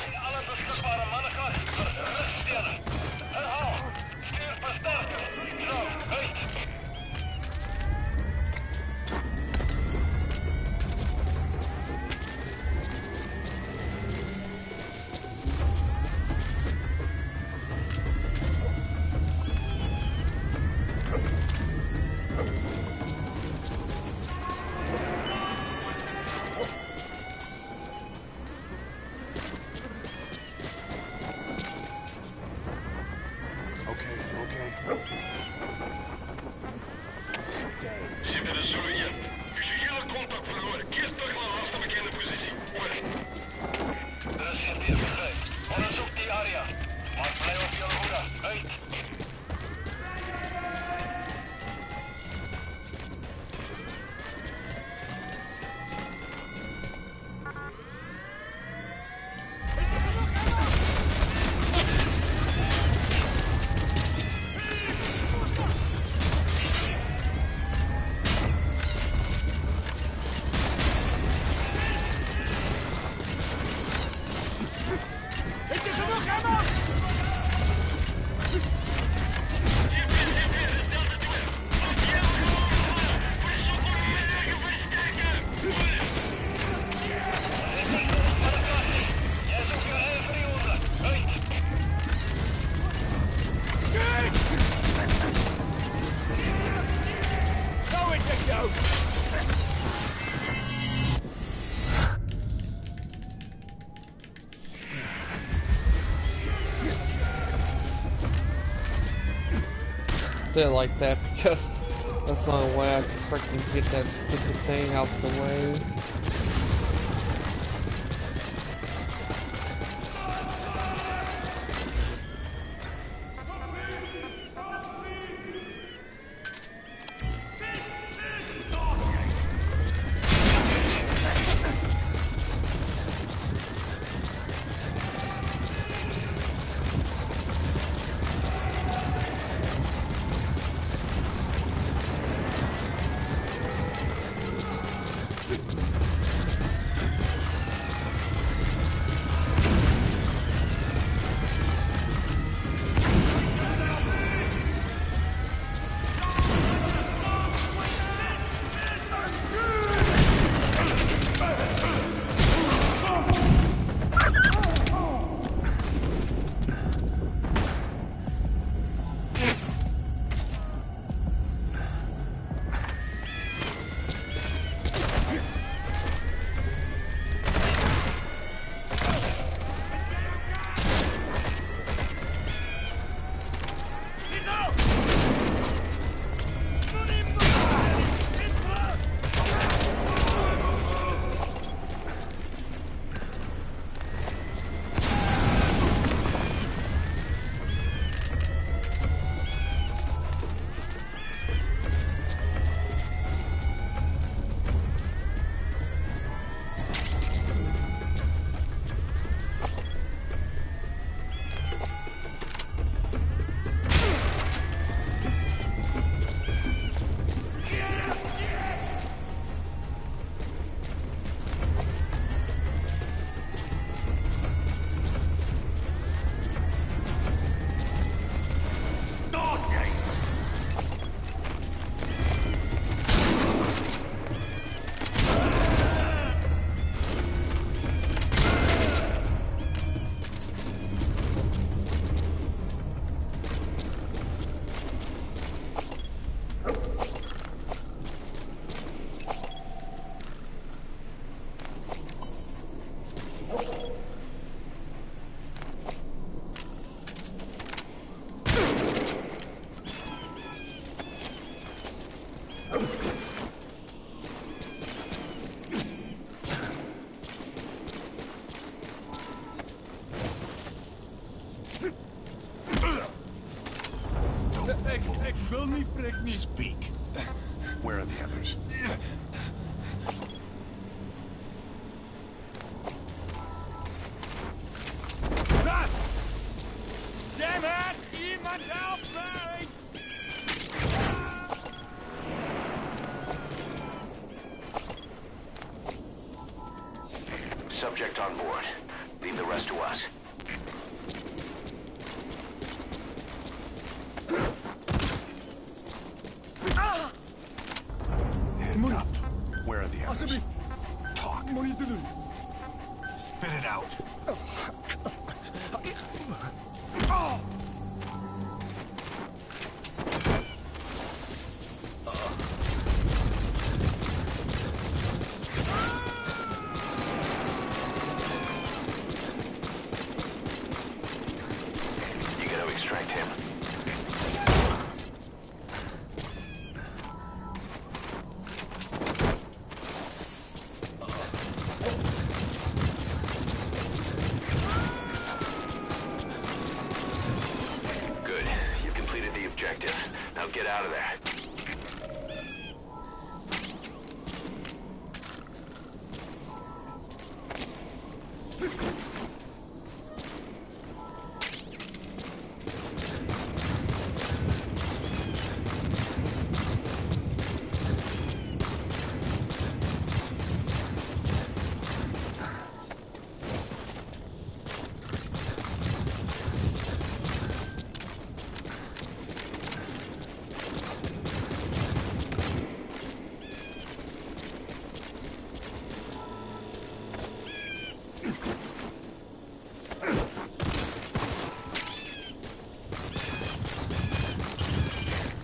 Did like that because that's the only way I can freaking get that stupid thing out the way. Speak. Where are the others? Damn it! Jemand help me! Subject on board. Leave the rest to us. Hands up. Where are the others? Talk. Spit it out. You gotta extract him. Good. You completed the objective. Now get out of there.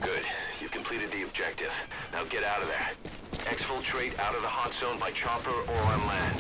Good. You've completed the objective. Now get out of there. Exfiltrate out of the hot zone by chopper or on land.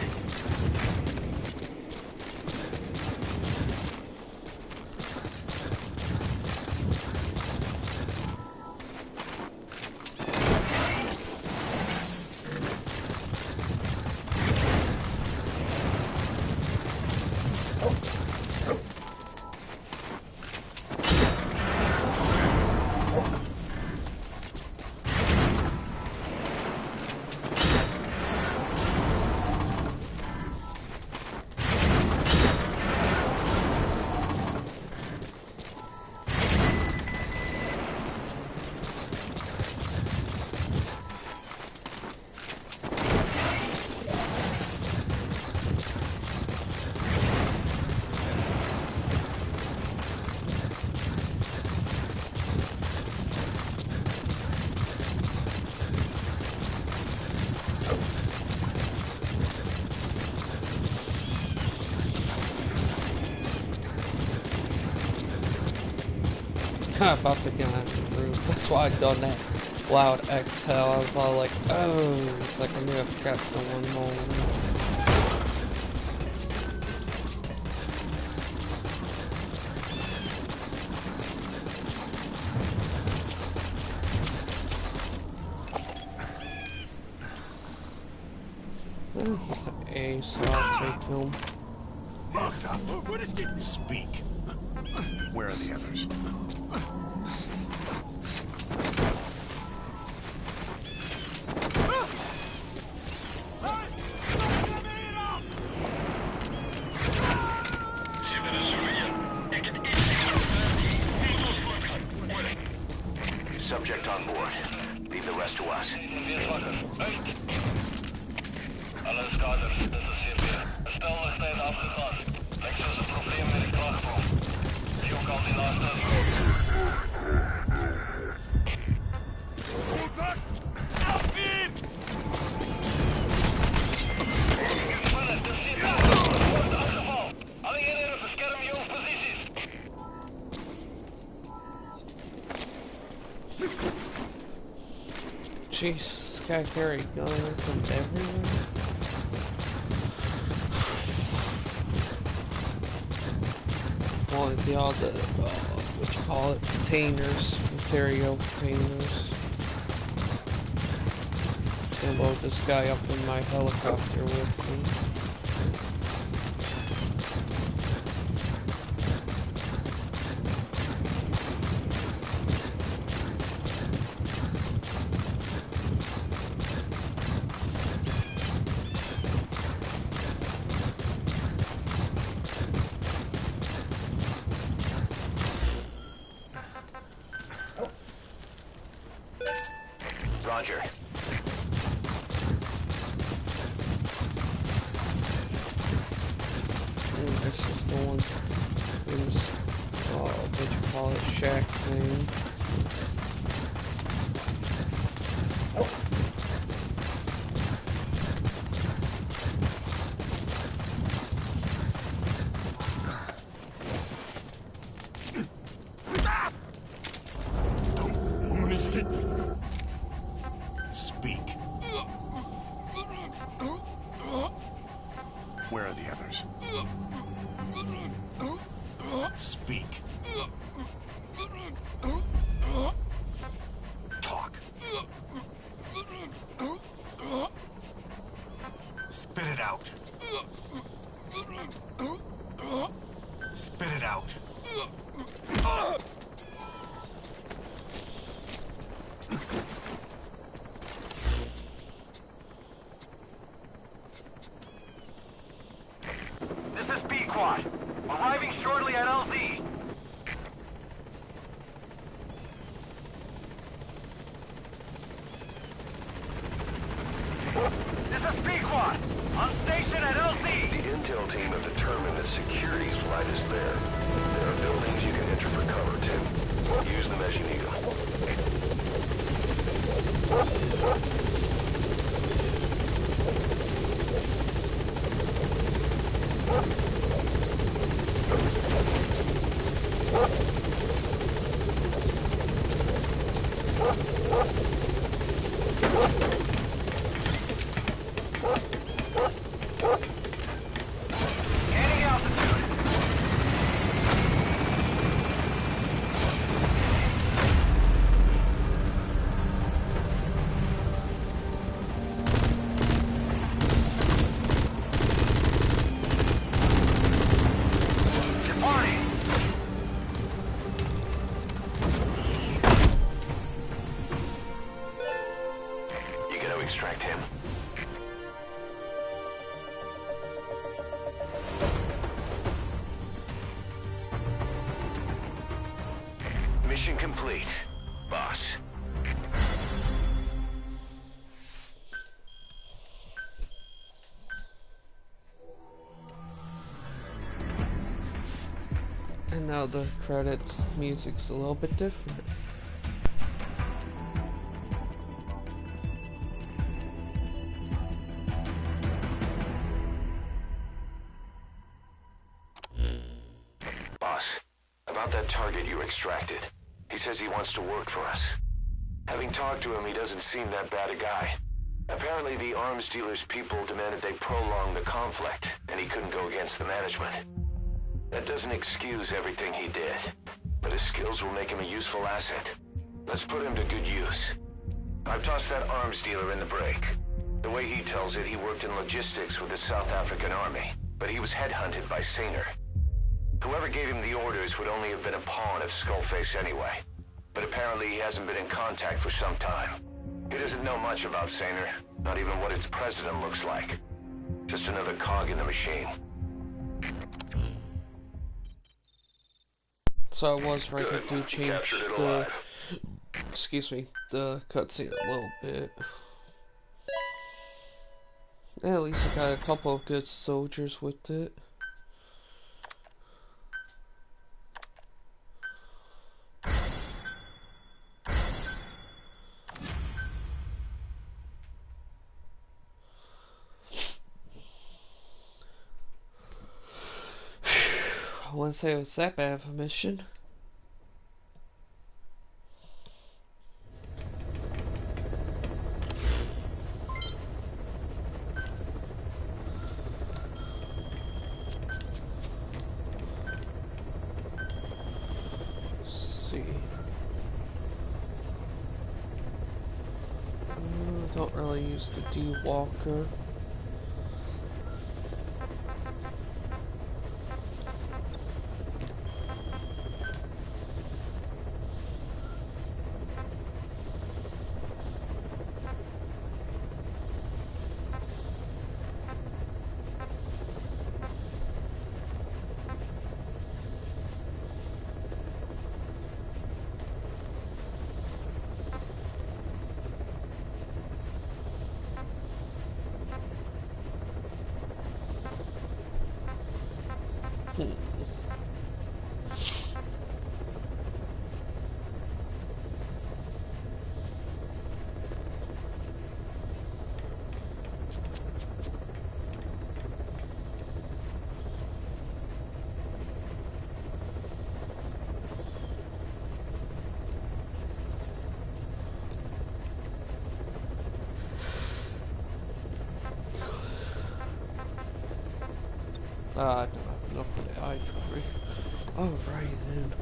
I'm about to get on the roof. That's why I done that loud exhale. I was all like, oh, it's like I knew I forgot someone home. He's an A, so I'll take him. Hands up. Speak. Where are the others? Subject on board. Leave the rest to us. Alle skaders, dit is CP. Stel nog steeds afgegaan. Niks is een probleem met de krachtbron. Die ook al die laatste. Spullen, de CP wordt afgevallen. Alle eenheden beschermen jouw posities. Jeez, this guy carried guns from everywhere. Wanted all the, what you call it, containers, material containers. And load this guy up in my helicopter with me. Roger. This is the ones. There's what you call it, shack thing. Speak. Where are the others? Speak. Talk. Spit it out. Spit it out. This is B-Quad. Arriving shortly at LZ. This is B-Quad. On station at LZ. The intel team have determined that security's flight is there. There are buildings you can enter for cover, too. Use them as you need them. Gaining altitude. Departing. You gotta extract him. Mission complete, boss. And now the credits music's a little bit different. Boss, about that target you extracted. He says he wants to work for us. Having talked to him, he doesn't seem that bad a guy. Apparently the arms dealer's people demanded they prolong the conflict, and he couldn't go against the management. That doesn't excuse everything he did, but his skills will make him a useful asset. Let's put him to good use. I've tossed that arms dealer in the break. The way he tells it, he worked in logistics with the South African army, but he was headhunted by Sainer. Whoever gave him the orders would only have been a pawn of Skullface anyway. But apparently he hasn't been in contact for some time. He doesn't know much about Sainer, not even what its president looks like. Just another cog in the machine. So I was right, Good. I do change Captured it the, alive. excuse me, the cutscene a little bit. At least I got a couple of good soldiers with it. I wouldn't say it was that bad of a mission. Let's see. Don't really use the D-Walker. I don't have enough for the eye jewelry. Alright then.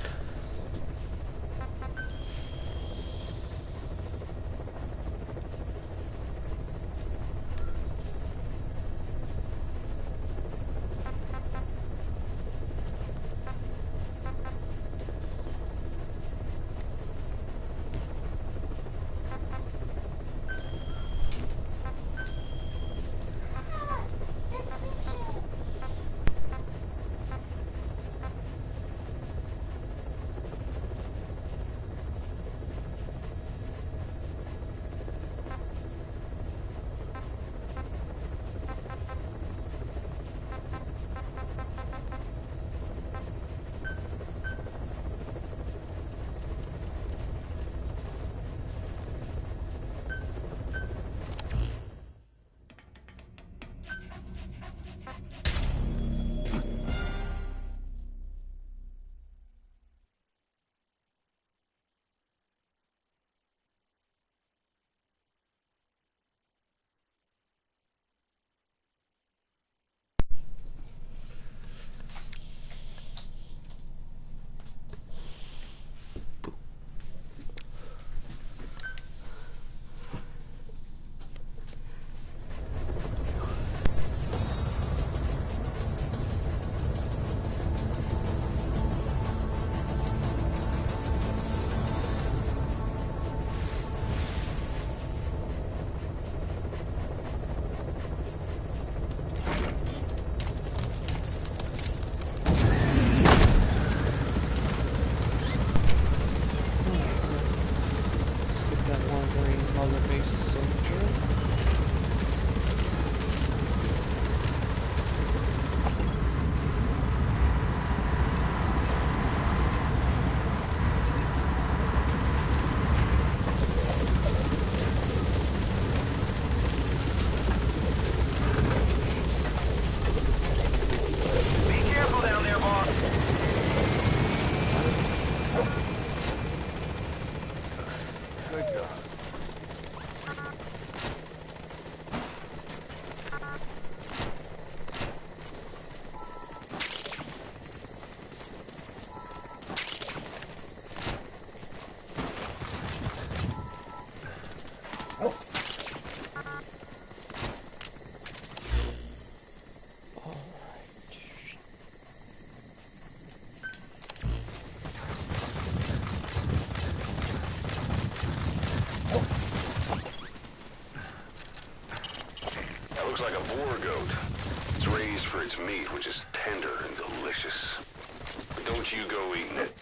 Looks like a boar goat. It's raised for its meat, which is tender and delicious. But don't you go eating it.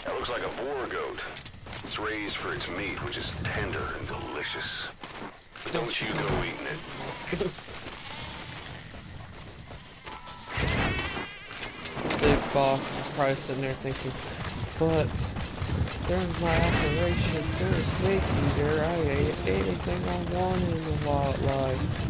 That looks like a boar goat. It's raised for its meat, which is tender and delicious. But don't you go eating it. Big boss is probably sitting there thinking, but during my operations, they're a snake eater. I ate anything I wanted in the wildlife.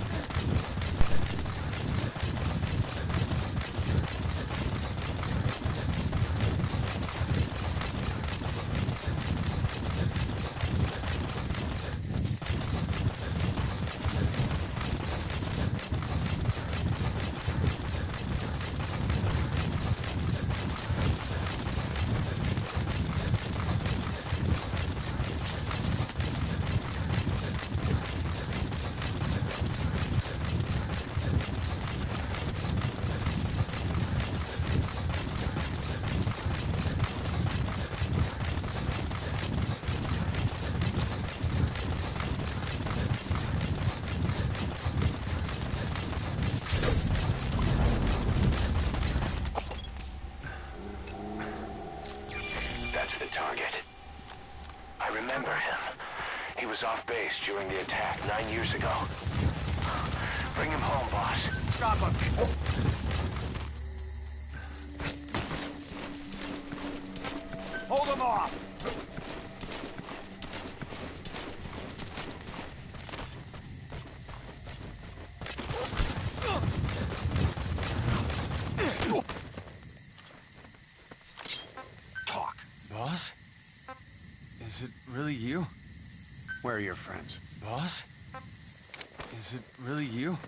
Off base during the attack 9 years ago. Bring him home, boss. Stop him! Hold him off! Talk. Boss? Is it really you? Where are your friends? Boss? Is it really you?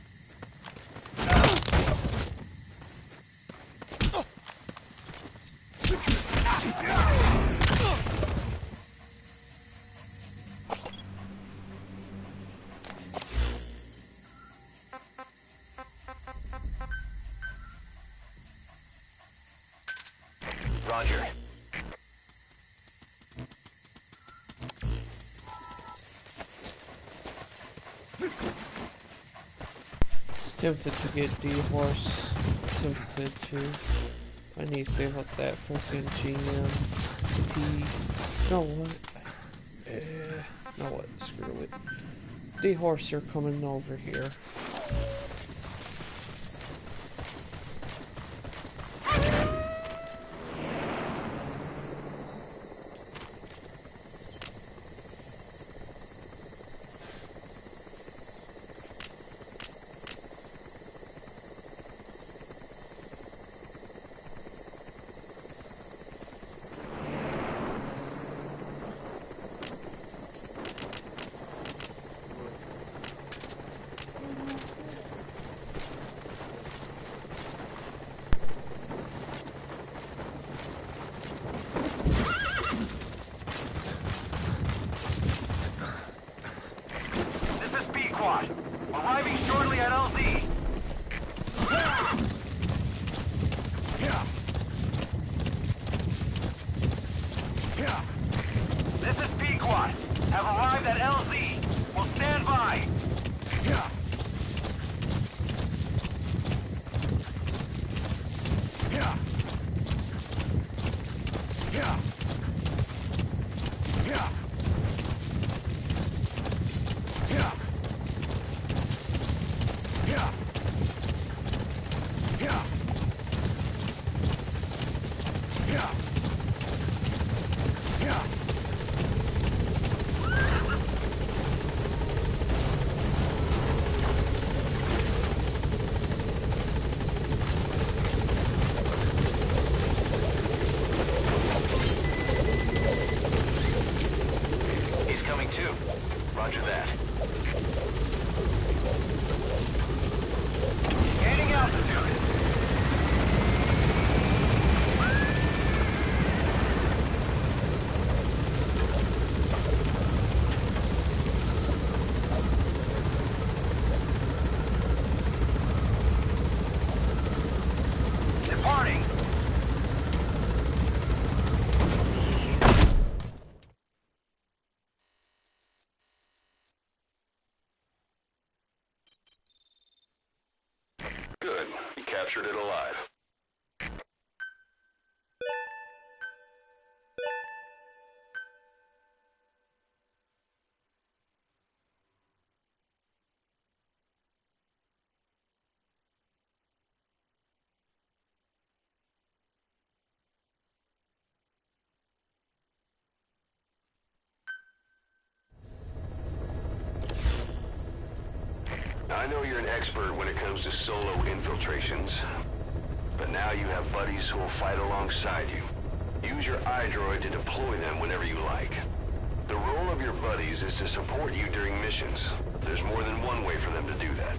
Roger. Just tempted to get D-Horse. Tempted to. I need to save up that freaking GM. You know what? Know what? Screw it. D-Horse are coming over here. Arriving shortly at LZ. This is Pequot. Have arrived at LZ. Will stand by. Roger that. Gaining altitude. Departing. Good. You captured it alive. I know you're an expert when it comes to solo infiltrations, but now you have buddies who will fight alongside you. Use your iDroid to deploy them whenever you like. The role of your buddies is to support you during missions. There's more than one way for them to do that.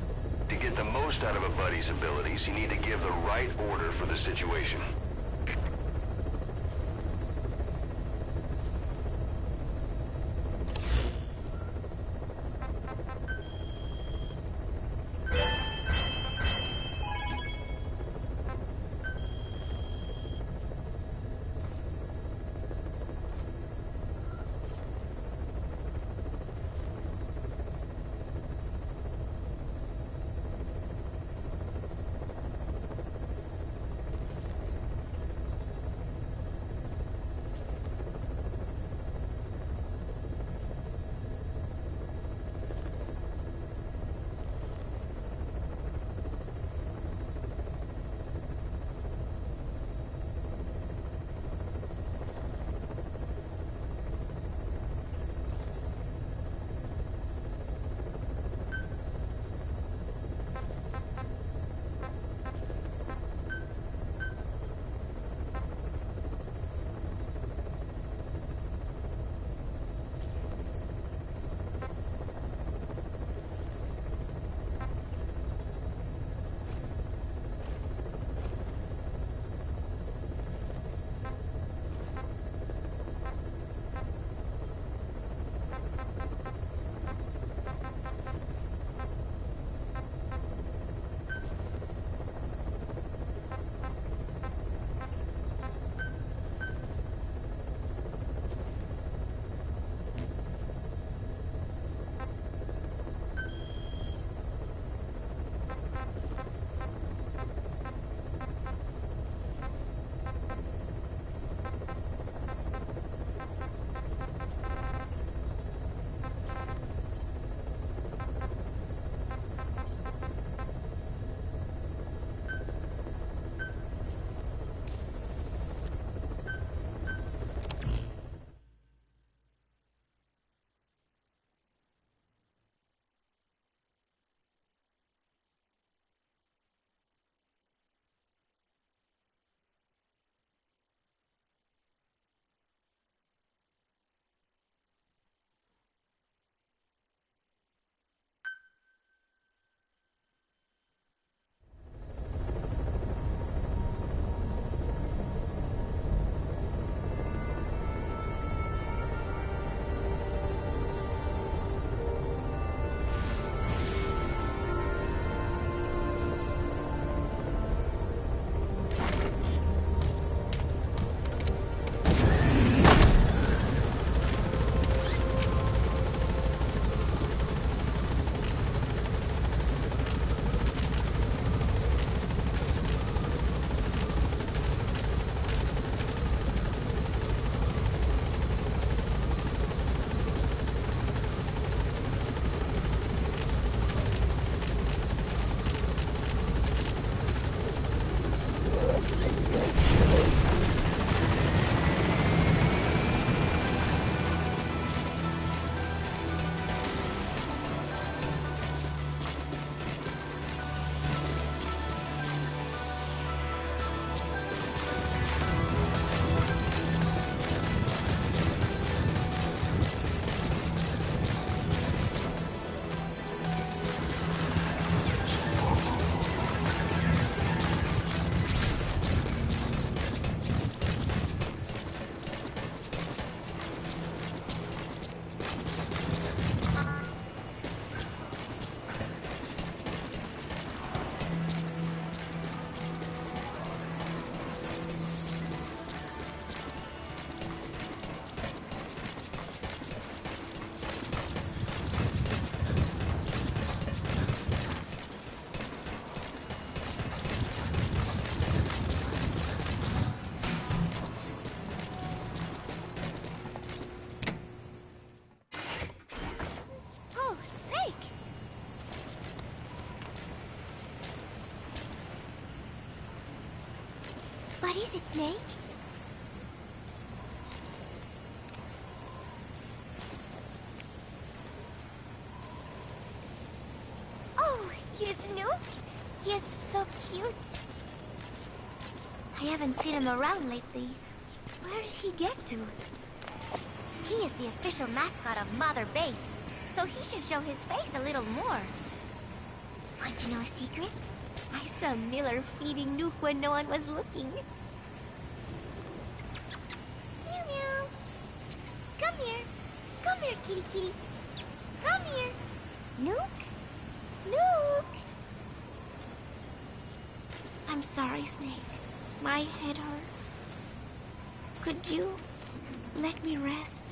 To get the most out of a buddy's abilities, you need to give the right order for the situation. What is it, Snake? Oh, here's Nuke. He is so cute. I haven't seen him around lately. Where did he get to? He is the official mascot of Mother Base, so he should show his face a little more. Want to know a secret? I saw Miller feeding Nuke when no one was looking. Meow meow. Come here. Come here, kitty kitty. Come here. Nuke? Nuke! I'm sorry, Snake. My head hurts. Could you let me rest?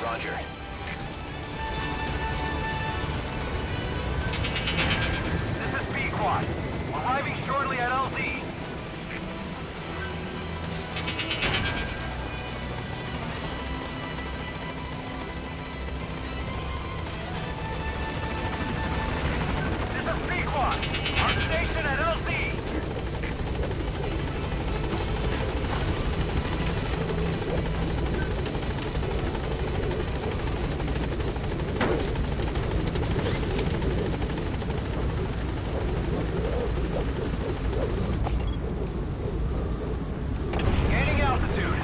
Roger. This is B-Quad. Arriving shortly at LZ. This is B-Quad. Our station at LZ. Gaining altitude.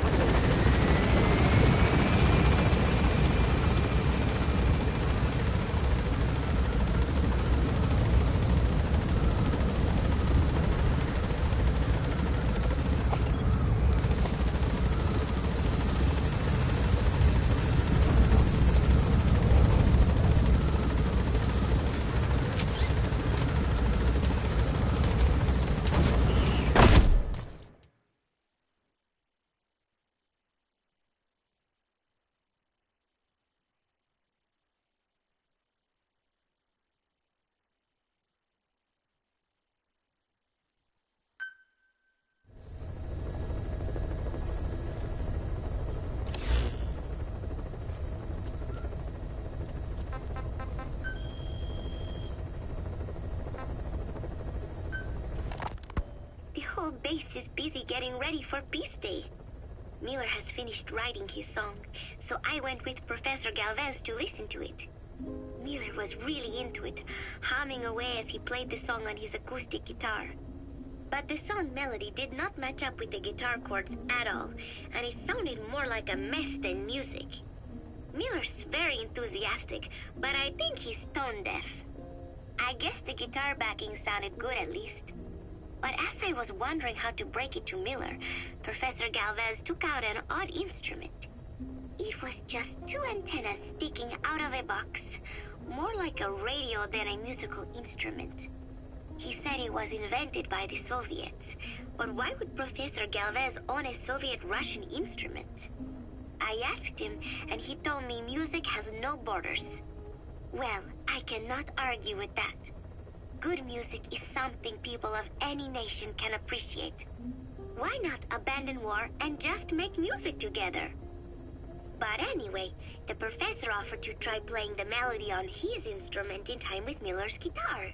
The whole base is busy getting ready for Peace Day. Miller has finished writing his song, so I went with Professor Galvez to listen to it. Miller was really into it, humming away as he played the song on his acoustic guitar. But the song melody did not match up with the guitar chords at all, and it sounded more like a mess than music. Miller's very enthusiastic, but I think he's tone deaf. I guess the guitar backing sounded good at least. But as I was wondering how to break it to Miller, Professor Galvez took out an odd instrument. It was just two antennas sticking out of a box, more like a radio than a musical instrument. He said it was invented by the Soviets, but why would Professor Galvez own a Soviet-Russian instrument? I asked him, and he told me music has no borders. Well, I cannot argue with that. Good music is something people of any nation can appreciate. Why not abandon war and just make music together? But anyway, the professor offered to try playing the melody on his instrument in time with Miller's guitar.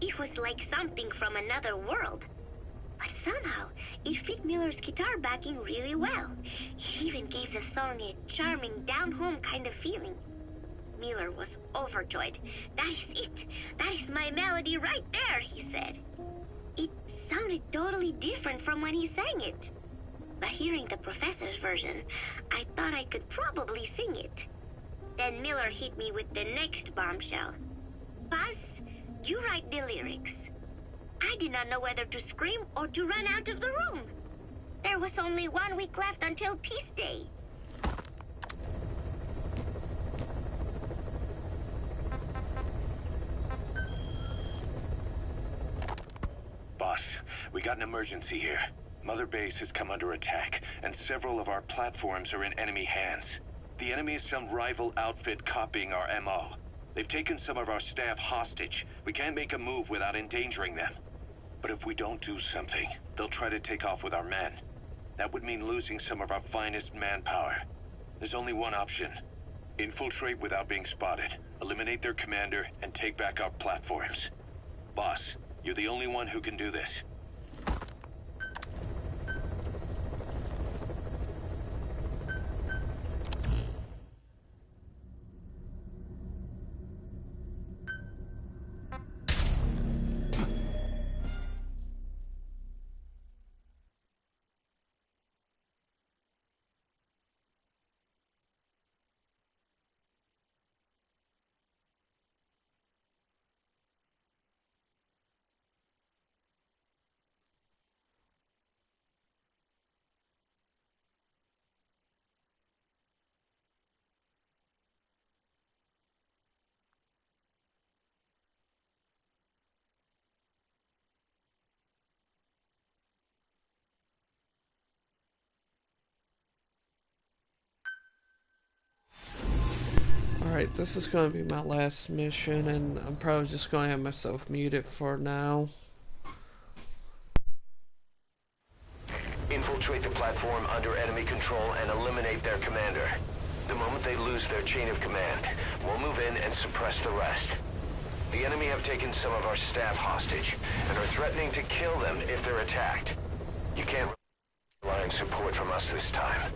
It was like something from another world. But somehow, it fit Miller's guitar backing really well. It even gave the song a charming, down-home kind of feeling. Miller was overjoyed. That is it. That is my melody right there, he said. It sounded totally different from when he sang it. But hearing the professor's version, I thought I could probably sing it. Then Miller hit me with the next bombshell. Buzz, you write the lyrics. I did not know whether to scream or to run out of the room. There was only 1 week left until Peace Day. We got an emergency here. Mother Base has come under attack, and several of our platforms are in enemy hands. The enemy is some rival outfit copying our MO. They've taken some of our staff hostage. We can't make a move without endangering them. But if we don't do something, they'll try to take off with our men. That would mean losing some of our finest manpower. There's only one option. Infiltrate without being spotted, eliminate their commander, and take back our platforms. Boss, you're the only one who can do this. Alright, this is going to be my last mission, and I'm probably just going to have myself muted for now. Infiltrate the platform under enemy control and eliminate their commander. The moment they lose their chain of command, we'll move in and suppress the rest. The enemy have taken some of our staff hostage and are threatening to kill them if they're attacked. You can't rely on support from us this time.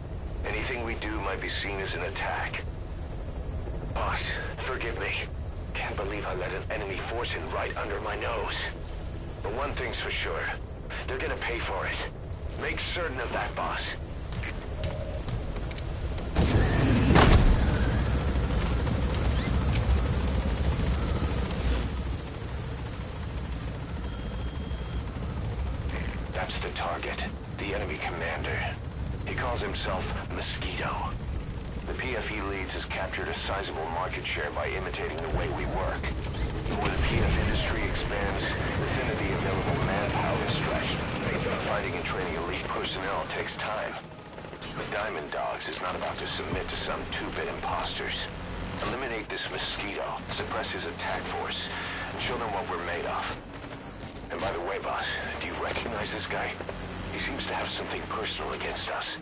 Anything we do might be seen as an attack. Boss, forgive me. Can't believe I let an enemy force in right under my nose. But one thing's for sure. They're gonna pay for it. Make certain of that, boss. That's the target. The enemy commander. He calls himself Mosquito. The PFE leads has captured a sizable market share by imitating the way we work. The more the PF industry expands, the thinner the available manpower is stretched. Fighting and training elite personnel takes time. But Diamond Dogs is not about to submit to some two-bit imposters. Eliminate this Mosquito, suppress his attack force, and show them what we're made of. And by the way, boss, do you recognize this guy? He seems to have something personal against us.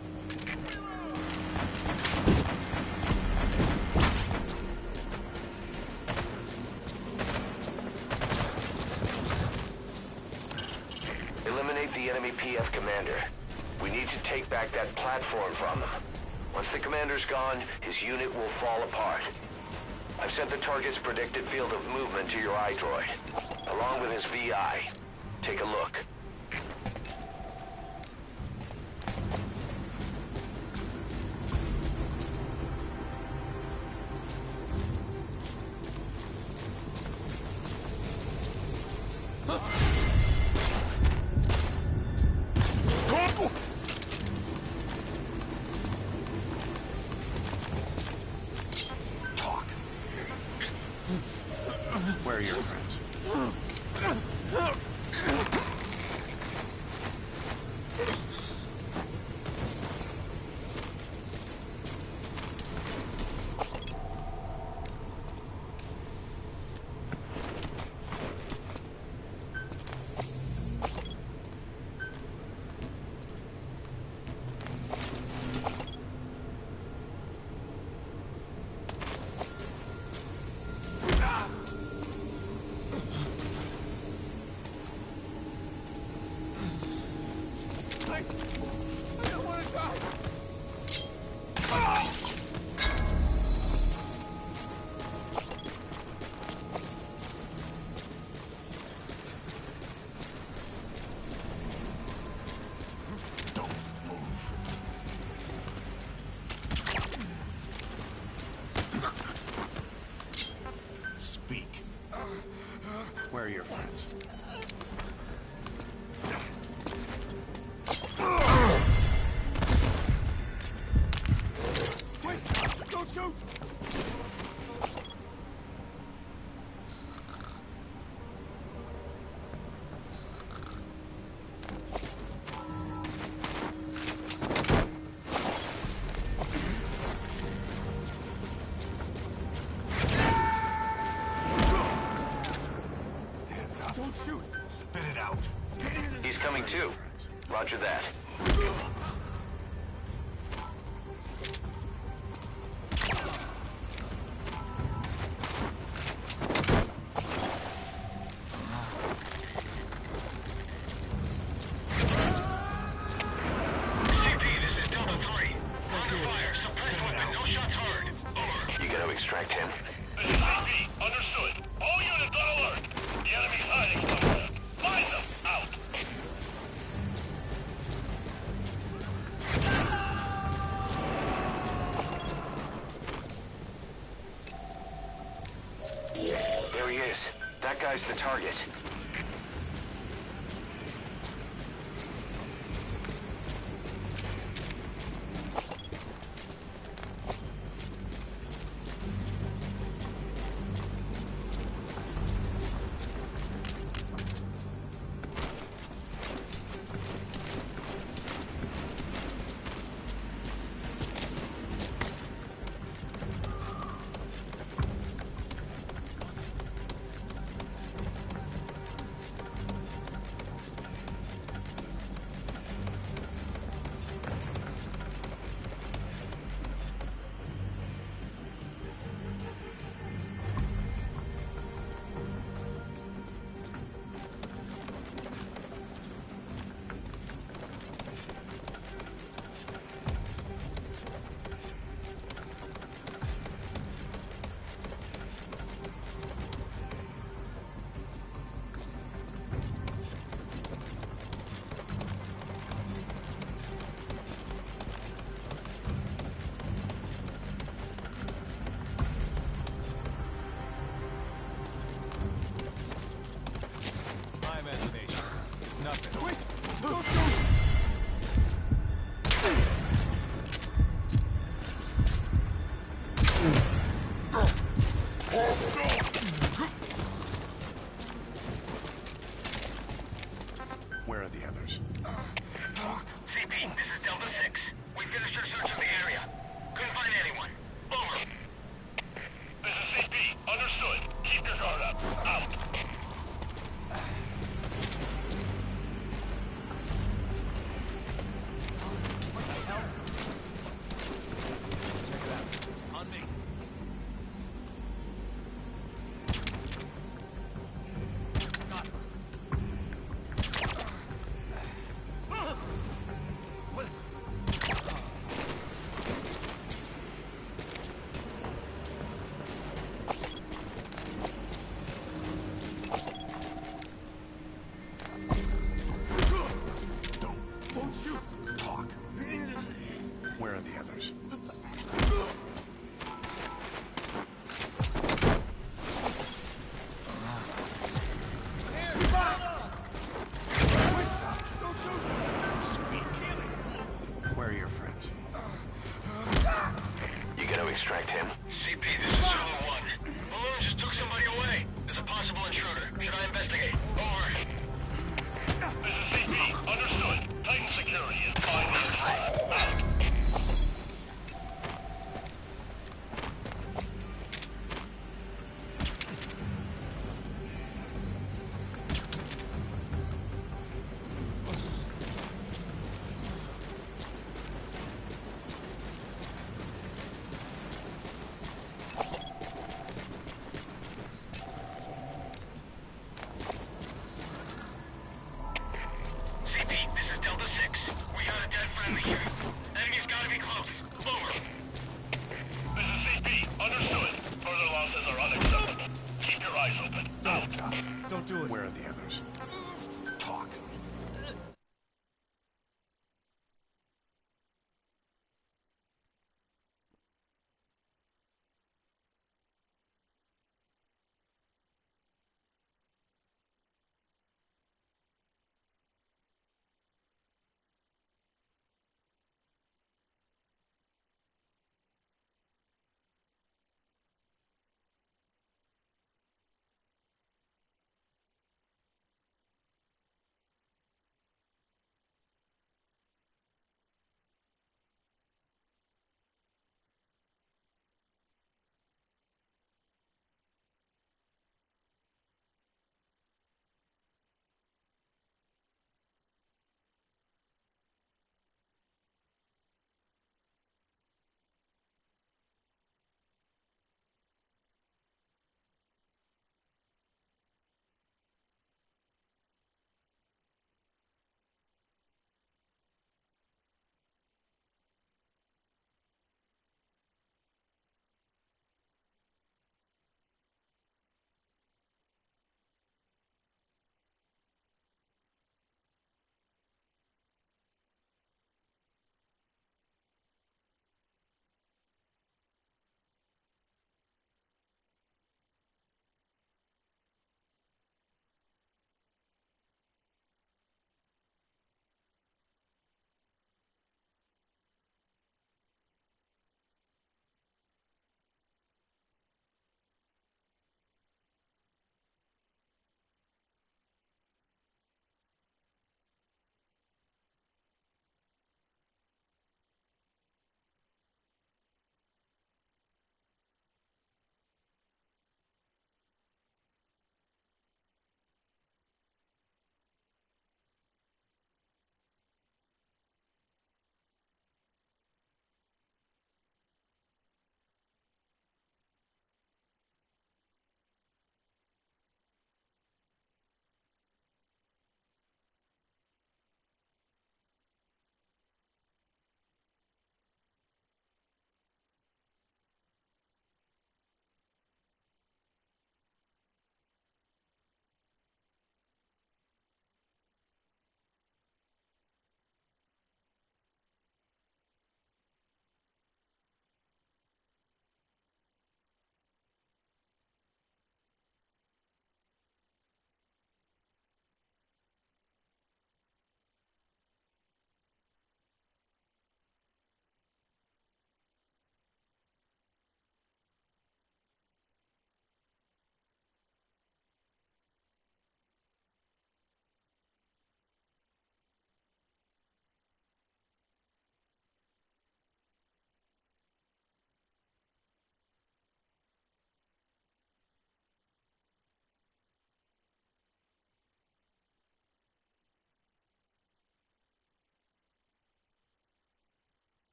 Eliminate the enemy PF commander. We need to take back that platform from him. Once the commander's gone, his unit will fall apart. I've sent the target's predicted field of movement to your iDroid, along with his VI. Take a look. Where are your friends? too. Roger that. You gonna extract him? This is CP. Understood. All units on alert. The enemy's hiding somewhere. Find them. Out. There he is. That guy's the target. My imagination. It's nothing. Wait! Don't Where are the others? CP, this is Delta 6. We finished our search of the area. Couldn't find anyone. Over. This is CP. Understood. Keep your guard up. Out. check it out. On me. Got it. What? Don't shoot! Talk. Where are the others? Don't shoot! Where are your friends? You gonna extract him? CP, this is Zulu 1. Balloon just took somebody away. There's a possible intruder. Should I investigate? Over. This is CP. Understood. Titan security is fine. Out.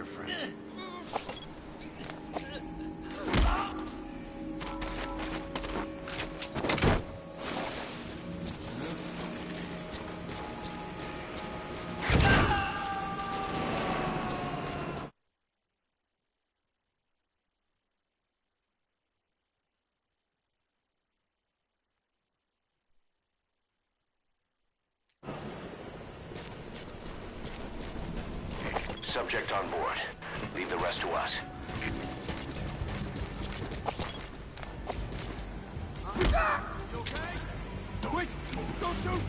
your friends? Subject on board. Leave the rest to us. You okay? Wait! Don't shoot!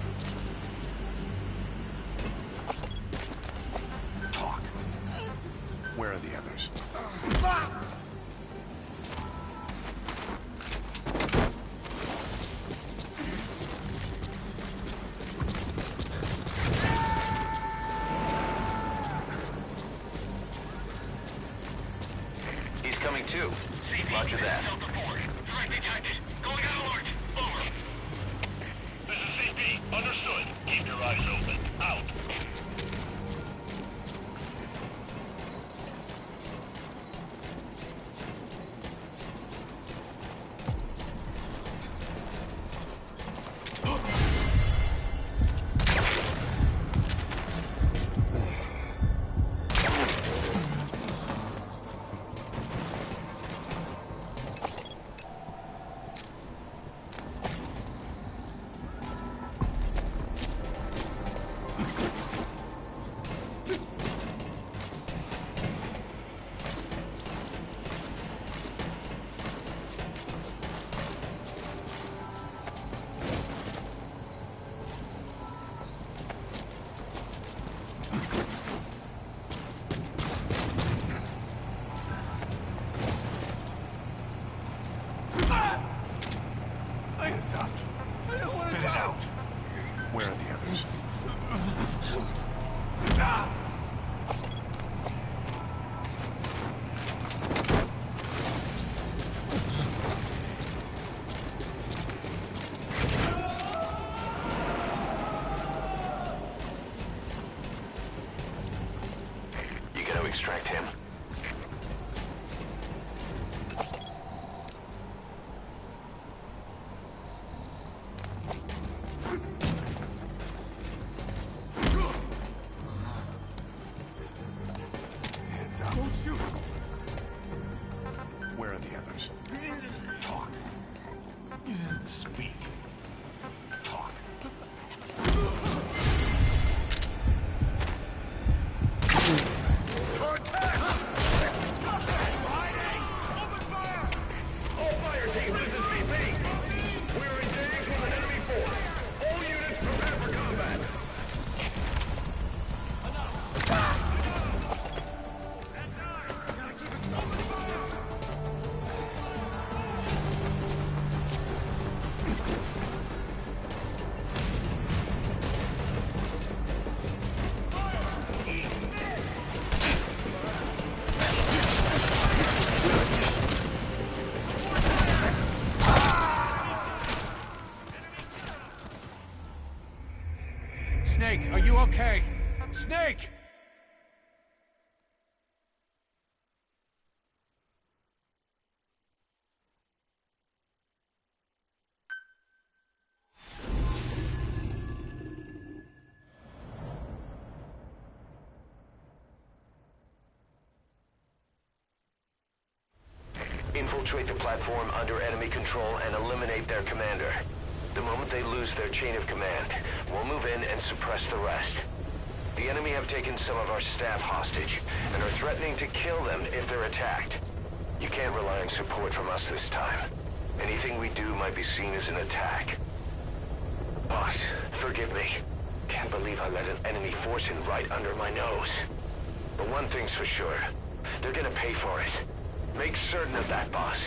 Talk. Where are the others? He's coming too. Roger that. Going out alert. Over. This is CP. Understood. Keep your eyes open. Out. Hands up! I don't want to Spit it go! out. Where are the others? You gotta extract him. Hands up. Don't shoot! Where are the others? Talk. Speak. Talk. All fire teams, this is CP. We're engaged with an enemy force. All units prepare for combat. Snake, are you okay? Snake! Infiltrate the platform under enemy control and eliminate their commander. The moment they lose their chain of command, we'll move in and suppress the rest. The enemy have taken some of our staff hostage and are threatening to kill them if they're attacked. You can't rely on support from us this time. Anything we do might be seen as an attack. Boss, forgive me. Can't believe I let an enemy force in right under my nose. But one thing's for sure. They're gonna pay for it. Make certain of that, boss.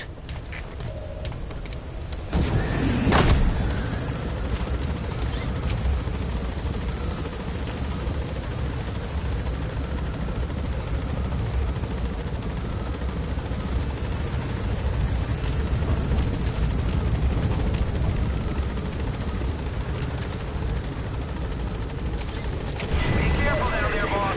Be careful down there, boss.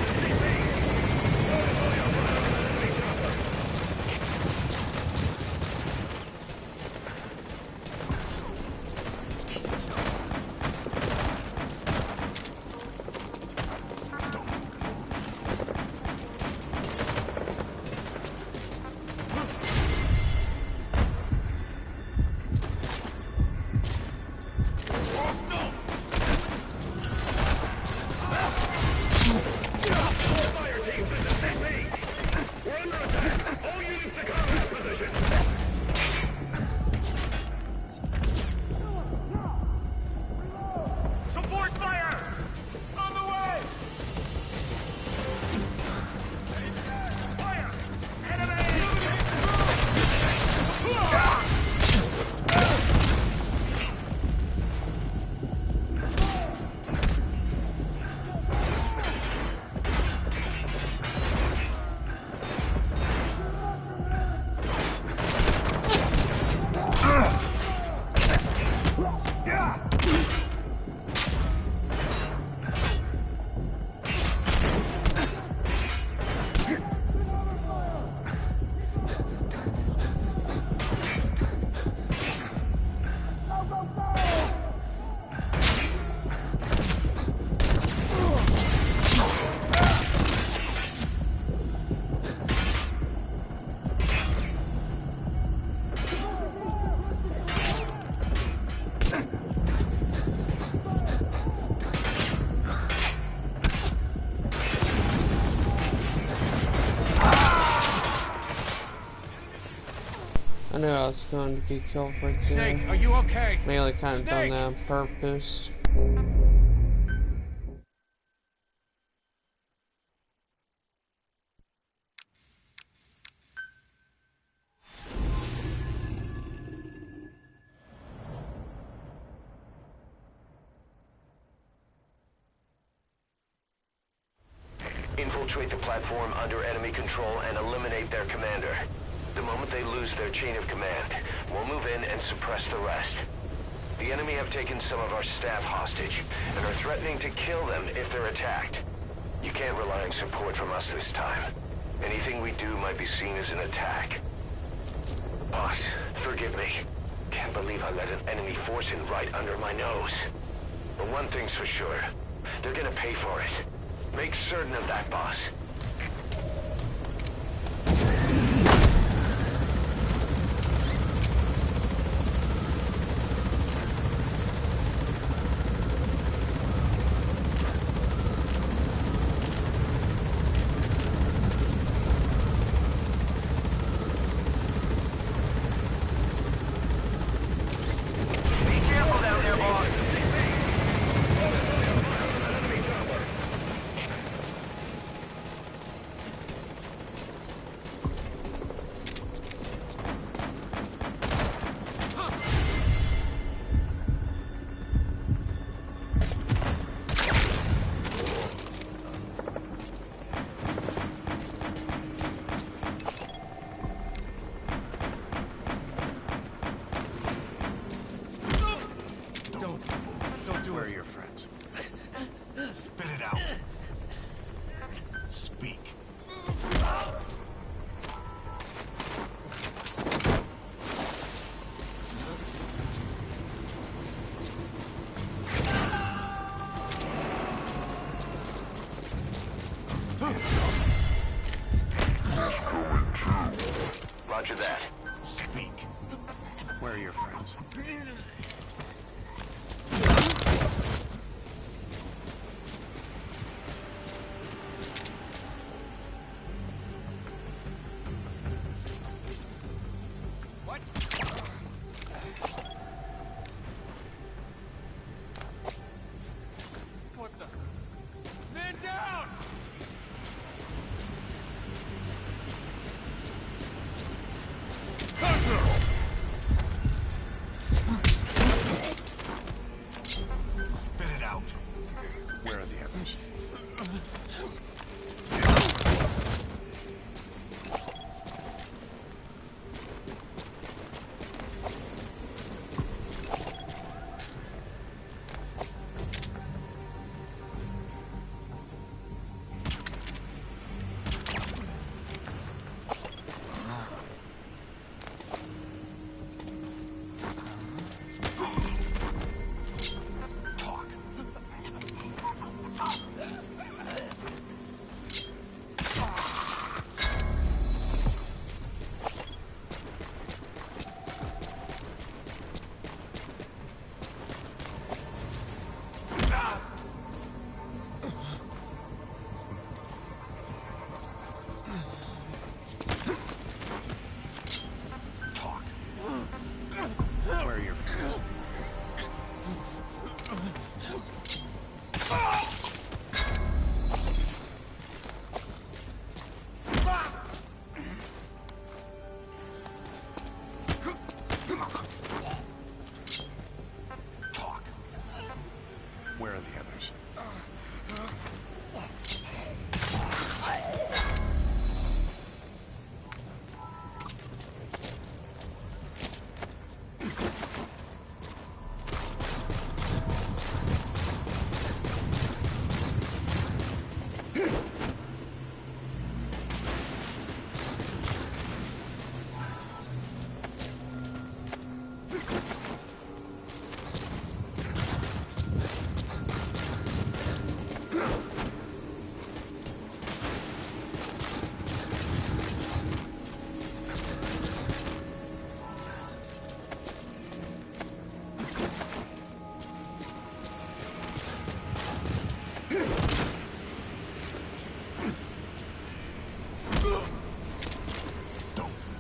knew I was going to be killed right there. Snake, are you okay? Mainly kind of done Snake! that on purpose. Infiltrate the platform under enemy control and eliminate their commander. The moment they lose their chain of command, we'll move in and suppress the rest. The enemy have taken some of our staff hostage and are threatening to kill them if they're attacked. You can't rely on support from us this time. Anything we do might be seen as an attack. Boss, forgive me. Can't believe I let an enemy force in right under my nose. But one thing's for sure. They're gonna pay for it. Make certain of that, boss. Don't do it. Where are your friends? Spit it out. Speak. Roger that. Speak. Where are your friends? What the? Man down! Spit it out. Where are the others? Talk. Talk. Where are your friends? Talk. Where are the others?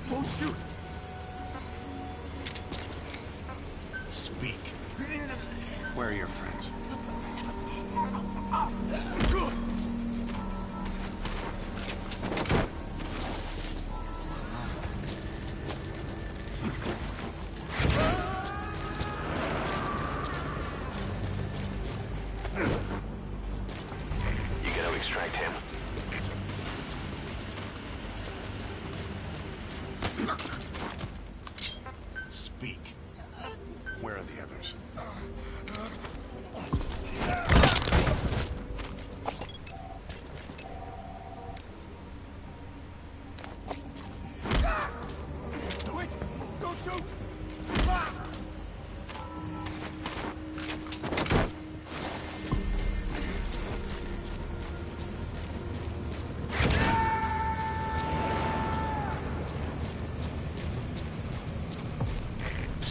Don't shoot!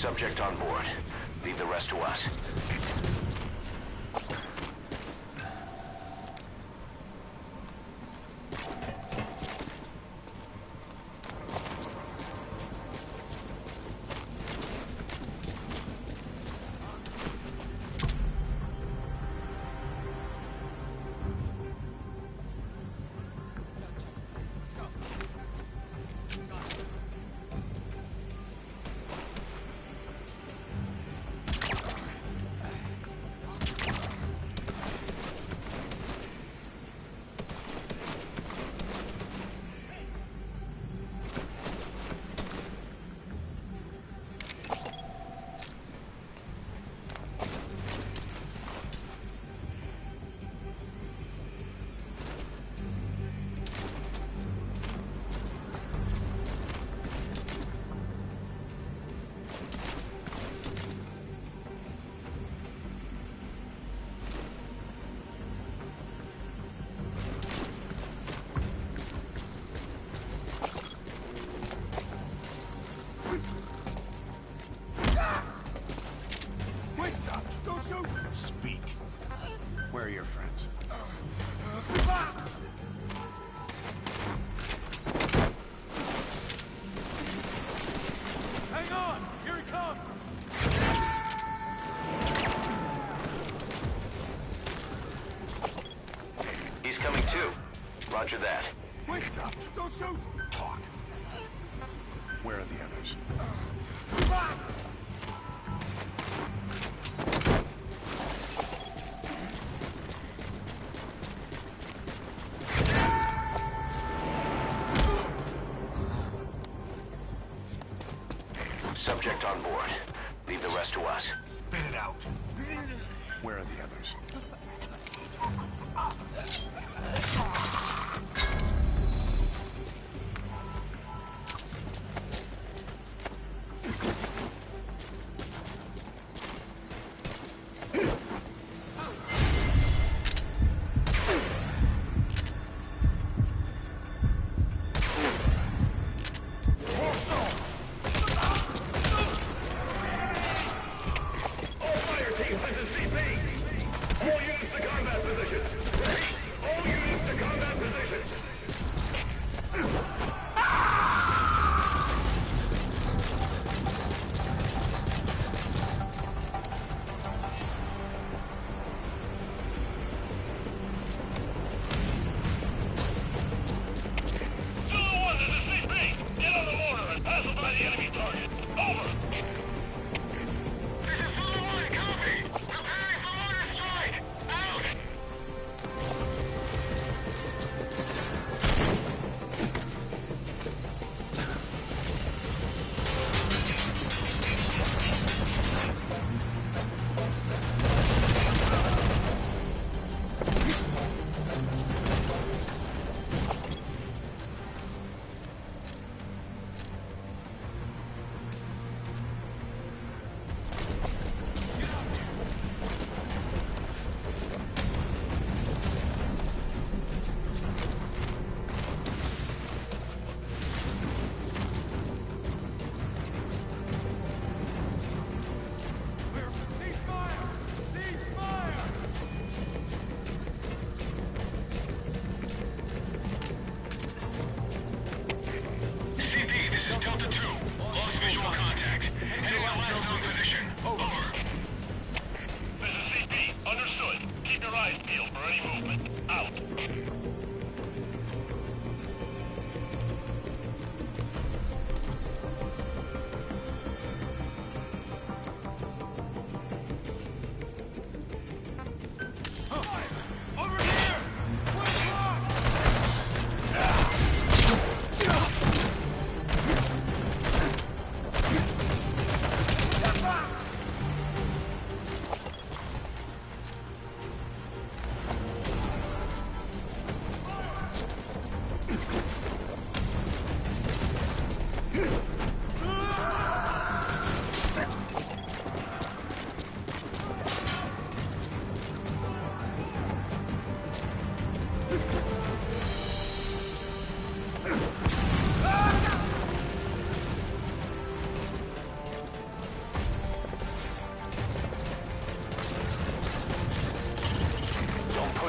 Subject on board. Leave the rest to us. Speak. Where are your friends? Hang on! Here he comes! He's coming too. Roger that. Wait up! Don't shoot! Talk. Where are the others? Subject on board. Leave the rest to us. Spit it out. Where are the others?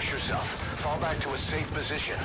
push yourself. Fall back to a safe position.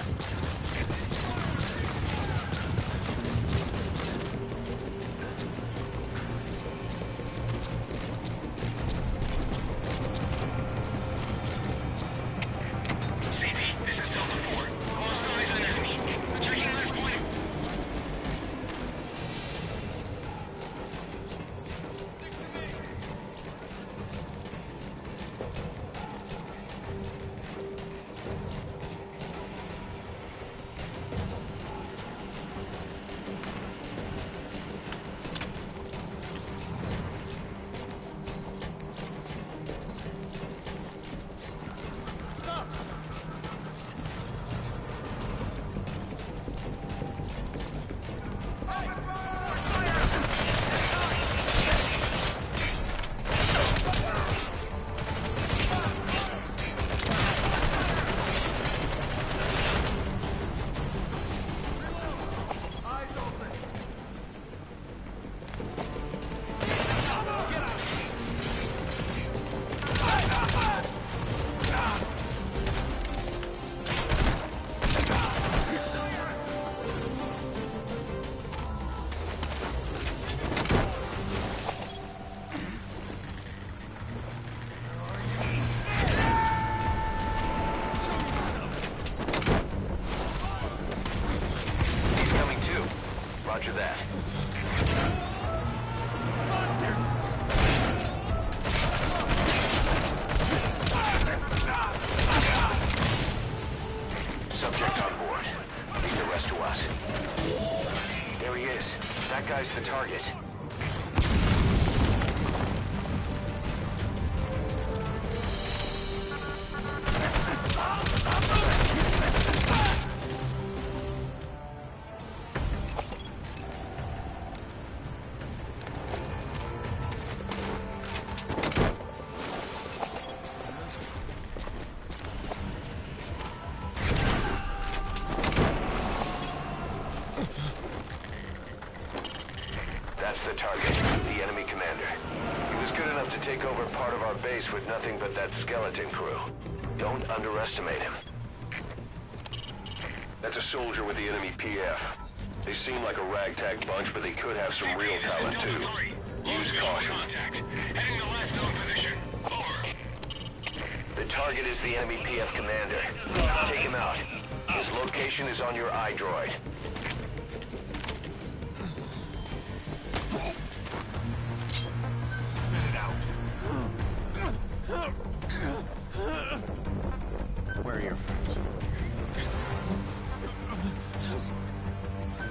Roger that. Subject on board. Leave the rest to us. There he is. That guy's the target. That's the target, the enemy commander. He was good enough to take over part of our base with nothing but that skeleton crew. Don't underestimate him. That's a soldier with the enemy PF. They seem like a ragtag bunch, but they could have some real talent too. Use caution. The target is the enemy PF commander. Take him out. His location is on your iDroid. Spit it out. Where are your friends?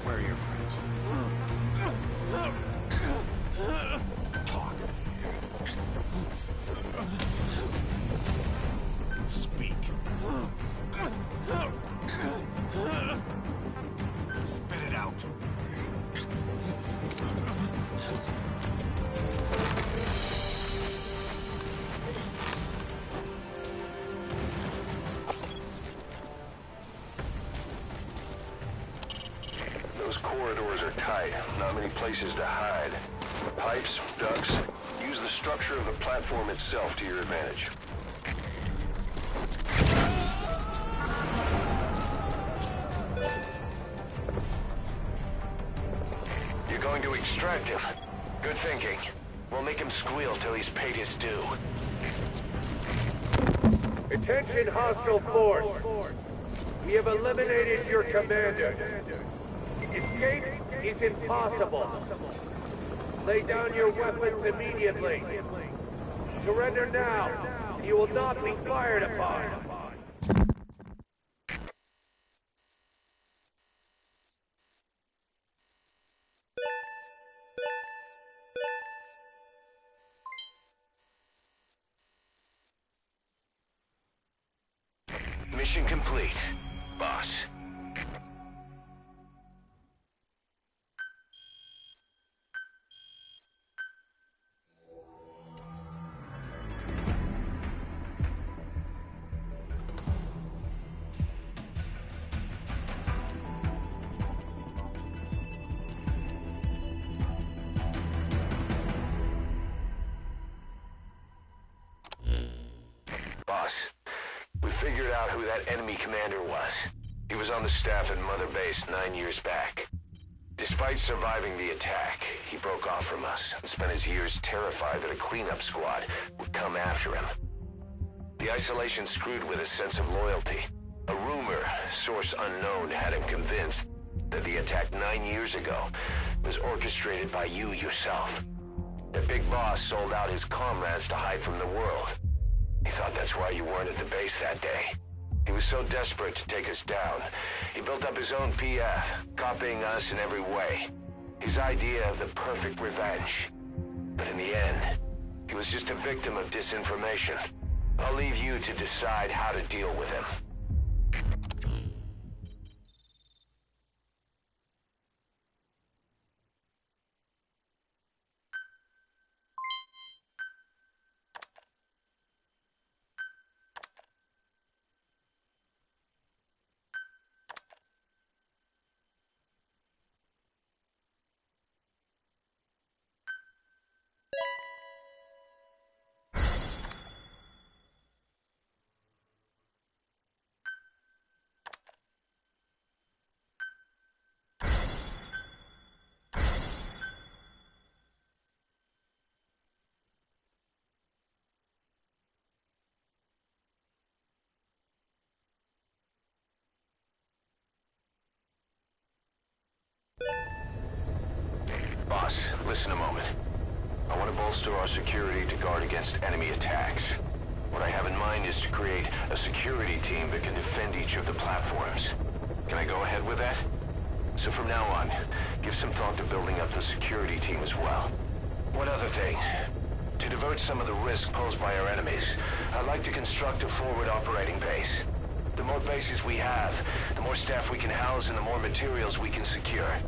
Where are your friends? Talk. Speak. Spit it out. Those corridors are tight. Not many places to hide. Pipes, ducts. Use the structure of the platform itself to your advantage. You're going to extract him. Good thinking. We'll make him squeal till he's paid his due. Attention hostile force. We have eliminated your commander. Escape is impossible. Lay down your weapons immediately. Surrender now. You will not be fired upon. Mission complete, boss. Boss, we figured out who that enemy commander was. He was on the staff at Mother Base 9 years back. Despite surviving the attack, he broke off from us and spent his years terrified that a cleanup squad would come after him. The isolation screwed with his sense of loyalty. A rumor, source unknown, had him convinced that the attack 9 years ago was orchestrated by you yourself. The big boss sold out his comrades to hide from the world. He thought that's why you weren't at the base that day. He was so desperate to take us down, he built up his own PF, copying us in every way. His idea of the perfect revenge. But in the end, he was just a victim of disinformation. I'll leave you to decide how to deal with him. Boss, listen a moment. I want to bolster our security to guard against enemy attacks. What I have in mind is to create a security team that can defend each of the platforms. Can I go ahead with that? So from now on, give some thought to building up the security team as well. One other thing. To divert some of the risk posed by our enemies, I'd like to construct a forward operating base. The more bases we have, the more staff we can house and the more materials we can secure.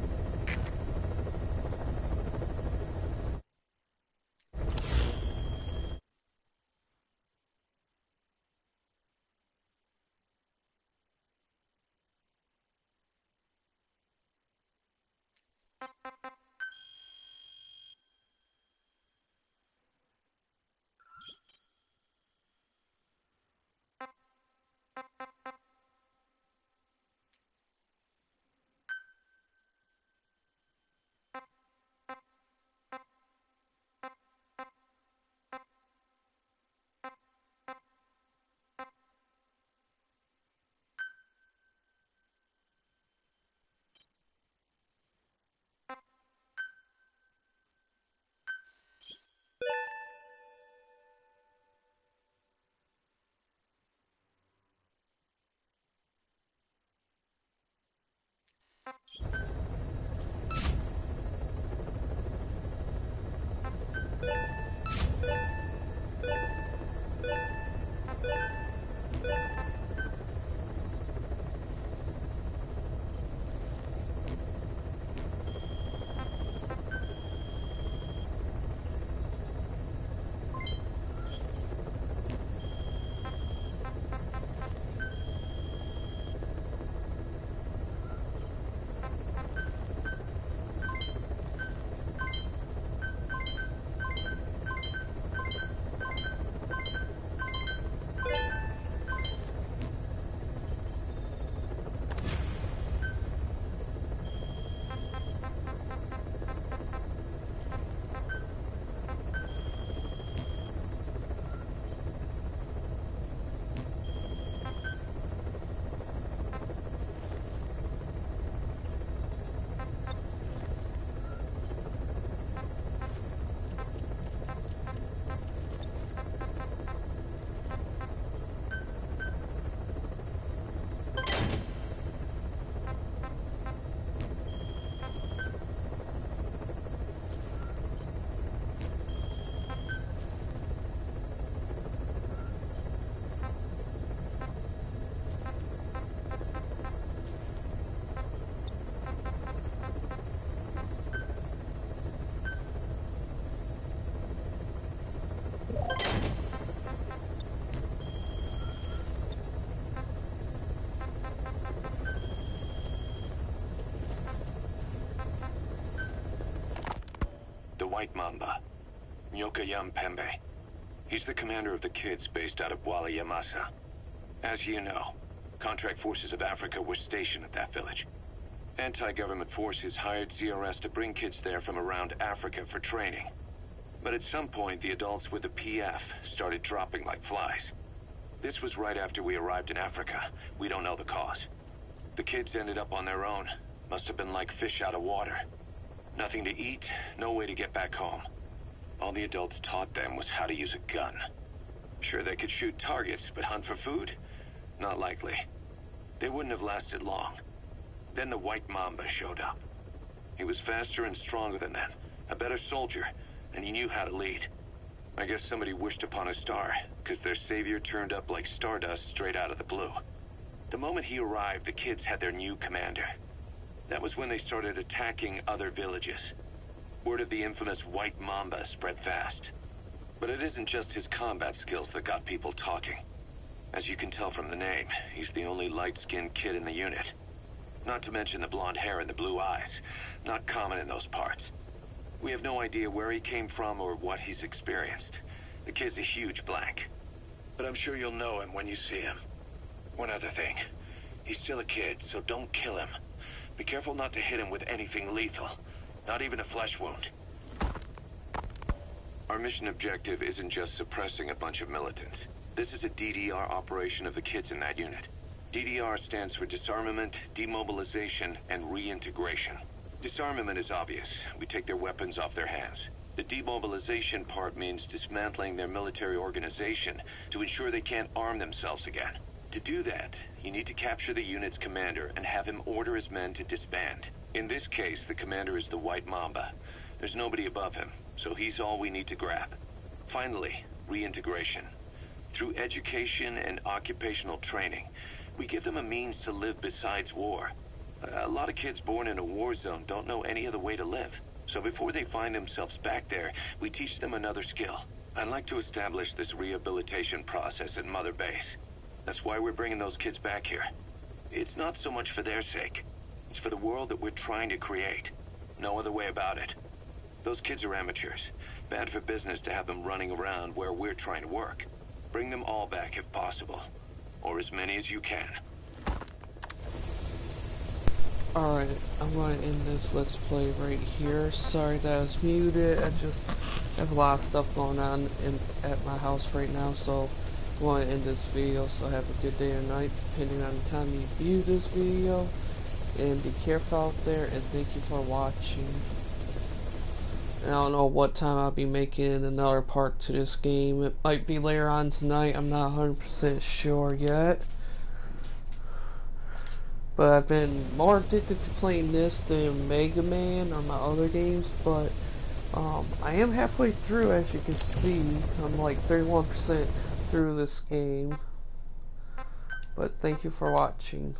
White Mamba, Nyoka Pembe. He's the commander of the kids based out of Wala Yamasa. As you know, contract forces of Africa were stationed at that village. Anti-government forces hired CRS to bring kids there from around Africa for training. But at some point, the adults with the PF started dropping like flies. This was right after we arrived in Africa. We don't know the cause. The kids ended up on their own. Must have been like fish out of water. Nothing to eat, no way to get back home. All the adults taught them was how to use a gun. Sure, they could shoot targets, but hunt for food? Not likely. They wouldn't have lasted long. Then the White Mamba showed up. He was faster and stronger than them, a better soldier, and he knew how to lead. I guess somebody wished upon a star, because their savior turned up like stardust straight out of the blue. The moment he arrived, the kids had their new commander. That was when they started attacking other villages. Word of the infamous White Mamba spread fast. But it isn't just his combat skills that got people talking. As you can tell from the name, he's the only light-skinned kid in the unit. Not to mention the blonde hair and the blue eyes. Not common in those parts. We have no idea where he came from or what he's experienced. The kid's a huge blank. But I'm sure you'll know him when you see him. One other thing. He's still a kid, so don't kill him. Be careful not to hit him with anything lethal. Not even a flesh wound. Our mission objective isn't just suppressing a bunch of militants. This is a DDR operation of the kids in that unit. DDR stands for Disarmament, Demobilization, and Reintegration. Disarmament is obvious. We take their weapons off their hands. The demobilization part means dismantling their military organization to ensure they can't arm themselves again. To do that, you need to capture the unit's commander and have him order his men to disband. In this case, the commander is the White Mamba. There's nobody above him, so he's all we need to grab. Finally, reintegration. Through education and occupational training, we give them a means to live besides war. A lot of kids born in a war zone don't know any other way to live. So before they find themselves back there, we teach them another skill. I'd like to establish this rehabilitation process at Mother Base. That's why we're bringing those kids back here. It's not so much for their sake. It's for the world that we're trying to create. No other way about it. Those kids are amateurs. Bad for business to have them running around where we're trying to work. Bring them all back if possible. Or as many as you can. Alright, I'm going to end this Let's Play right here. Sorry that I was muted. I just have a lot of stuff going on at my house right now, so I want to end this video. So have a good day or night, depending on the time you view this video. And be careful out there, and thank you for watching. And I don't know what time I'll be making another part to this game. It might be later on tonight. I'm not 100% sure yet. But I've been more addicted to playing this than Mega Man or my other games. But I am halfway through, as you can see. I'm like 31% through this game. But thank you for watching.